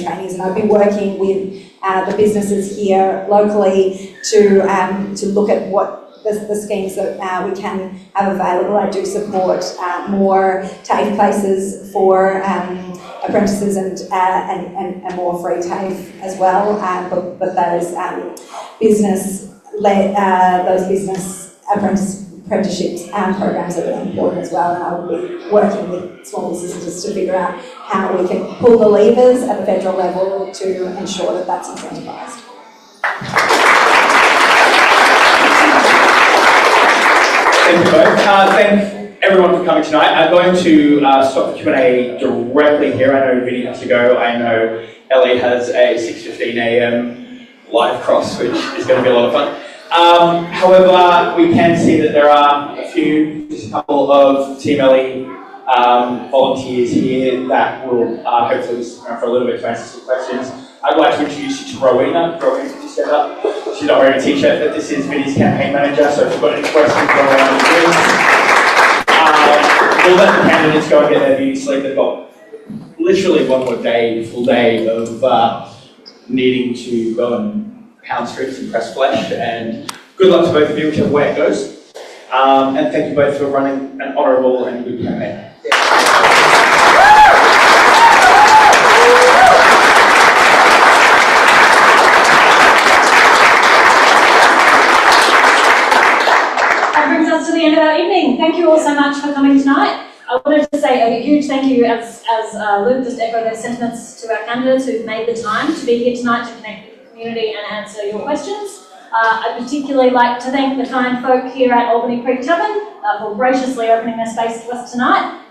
trainees. And I've been working with the businesses here locally to look at what the schemes that we can have available. I do support more TAFE places for apprentices and more free TAFE as well. But those business apprentice apprenticeships and programs are really important as well, and I will be working with small businesses to figure out how we can pull the levers at the federal level to ensure that that's incentivised. Thank you both. Thank everyone for coming tonight. I'm going to stop the Q&A directly here. I know Vinny has to go. I know Ellie has a 6:15 a.m. live cross, which is going to be a lot of fun. However, we can see that there are just a couple of Team Ellie volunteers here that will hopefully stick around for a little bit to answer some questions. I'd like to introduce you to Rowena. Rowena, can you stand up? She's not wearing a t-shirt, but this is Vinny's campaign manager, so if you've got any questions, go around the room. We'll let the candidates go and get their beauty sleep. They've got literally one more day, full day of needing to go and pound strips and press flesh, and good luck to both of you, whichever way it goes. And thank you both for running an honourable and good campaign. That brings us to the end of our evening. Thank you all so much for coming tonight. I wanted to say a huge thank you, as Luke just echoed those sentiments, to our candidates who've made the time to be here tonight to connect with the community and answer your questions. I'd particularly like to thank the kind folk here at Albany Creek Tavern for graciously opening their space to us tonight.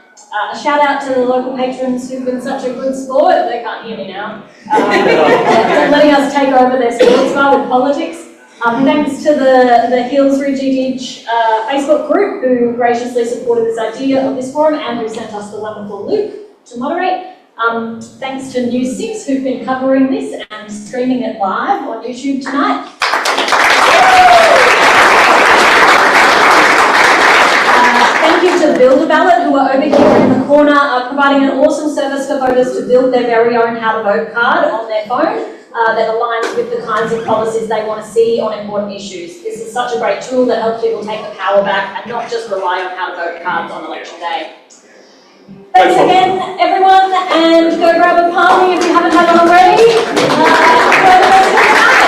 A shout out to the local patrons who've been such a good sport, they can't hear me now, letting us take over their sports bar with politics. Thanks to the Hills Ridge Facebook group who graciously supported this idea of this forum and who sent us the wonderful Luke to moderate. Thanks to News 6 who've been covering this and streaming it live on YouTube tonight. Thank you to Build a Ballot, who are over here in the corner providing an awesome service for voters to build their very own How to Vote card on their phone that aligns with the kinds of policies they want to see on important issues. This is such a great tool that helps people take the power back and not just rely on How to Vote cards on election day. Thanks again, everyone, and go grab a palmy if you haven't had one already. Enjoy the rest of the night.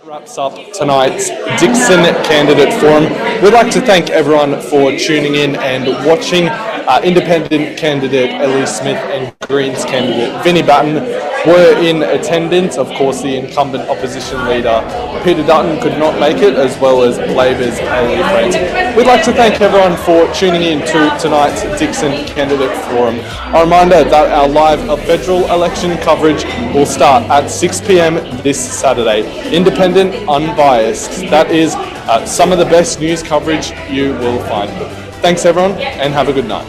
Wraps up tonight's Dickson candidate forum. We'd like to thank everyone for tuning in and watching. Independent candidate Ellie Smith and Greens candidate Vinnie Batten were in attendance. Of course, the incumbent opposition leader Peter Dutton could not make it, as well as Labor's Ellie Friends. We'd like to thank everyone for tuning in to tonight's Dickson candidate forum. A reminder that our live federal election coverage will start at 6 p.m. this Saturday. Independent, unbiased. That is some of the best news coverage you will find. Thanks everyone, and have a good night.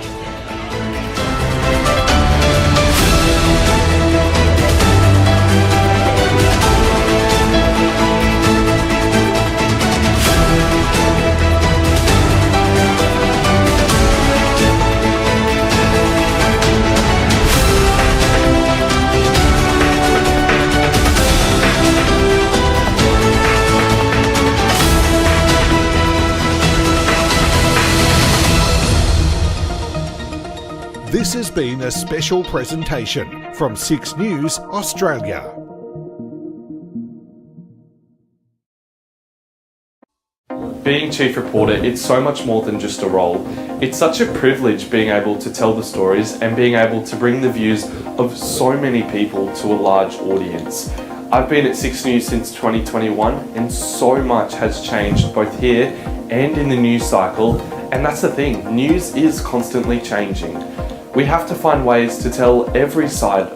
This has been a special presentation from 6 News Australia. Being chief reporter, it's so much more than just a role. It's such a privilege being able to tell the stories and being able to bring the views of so many people to a large audience. I've been at 6 News since 2021 and so much has changed both here and in the news cycle, and that's the thing, news is constantly changing. We have to find ways to tell every side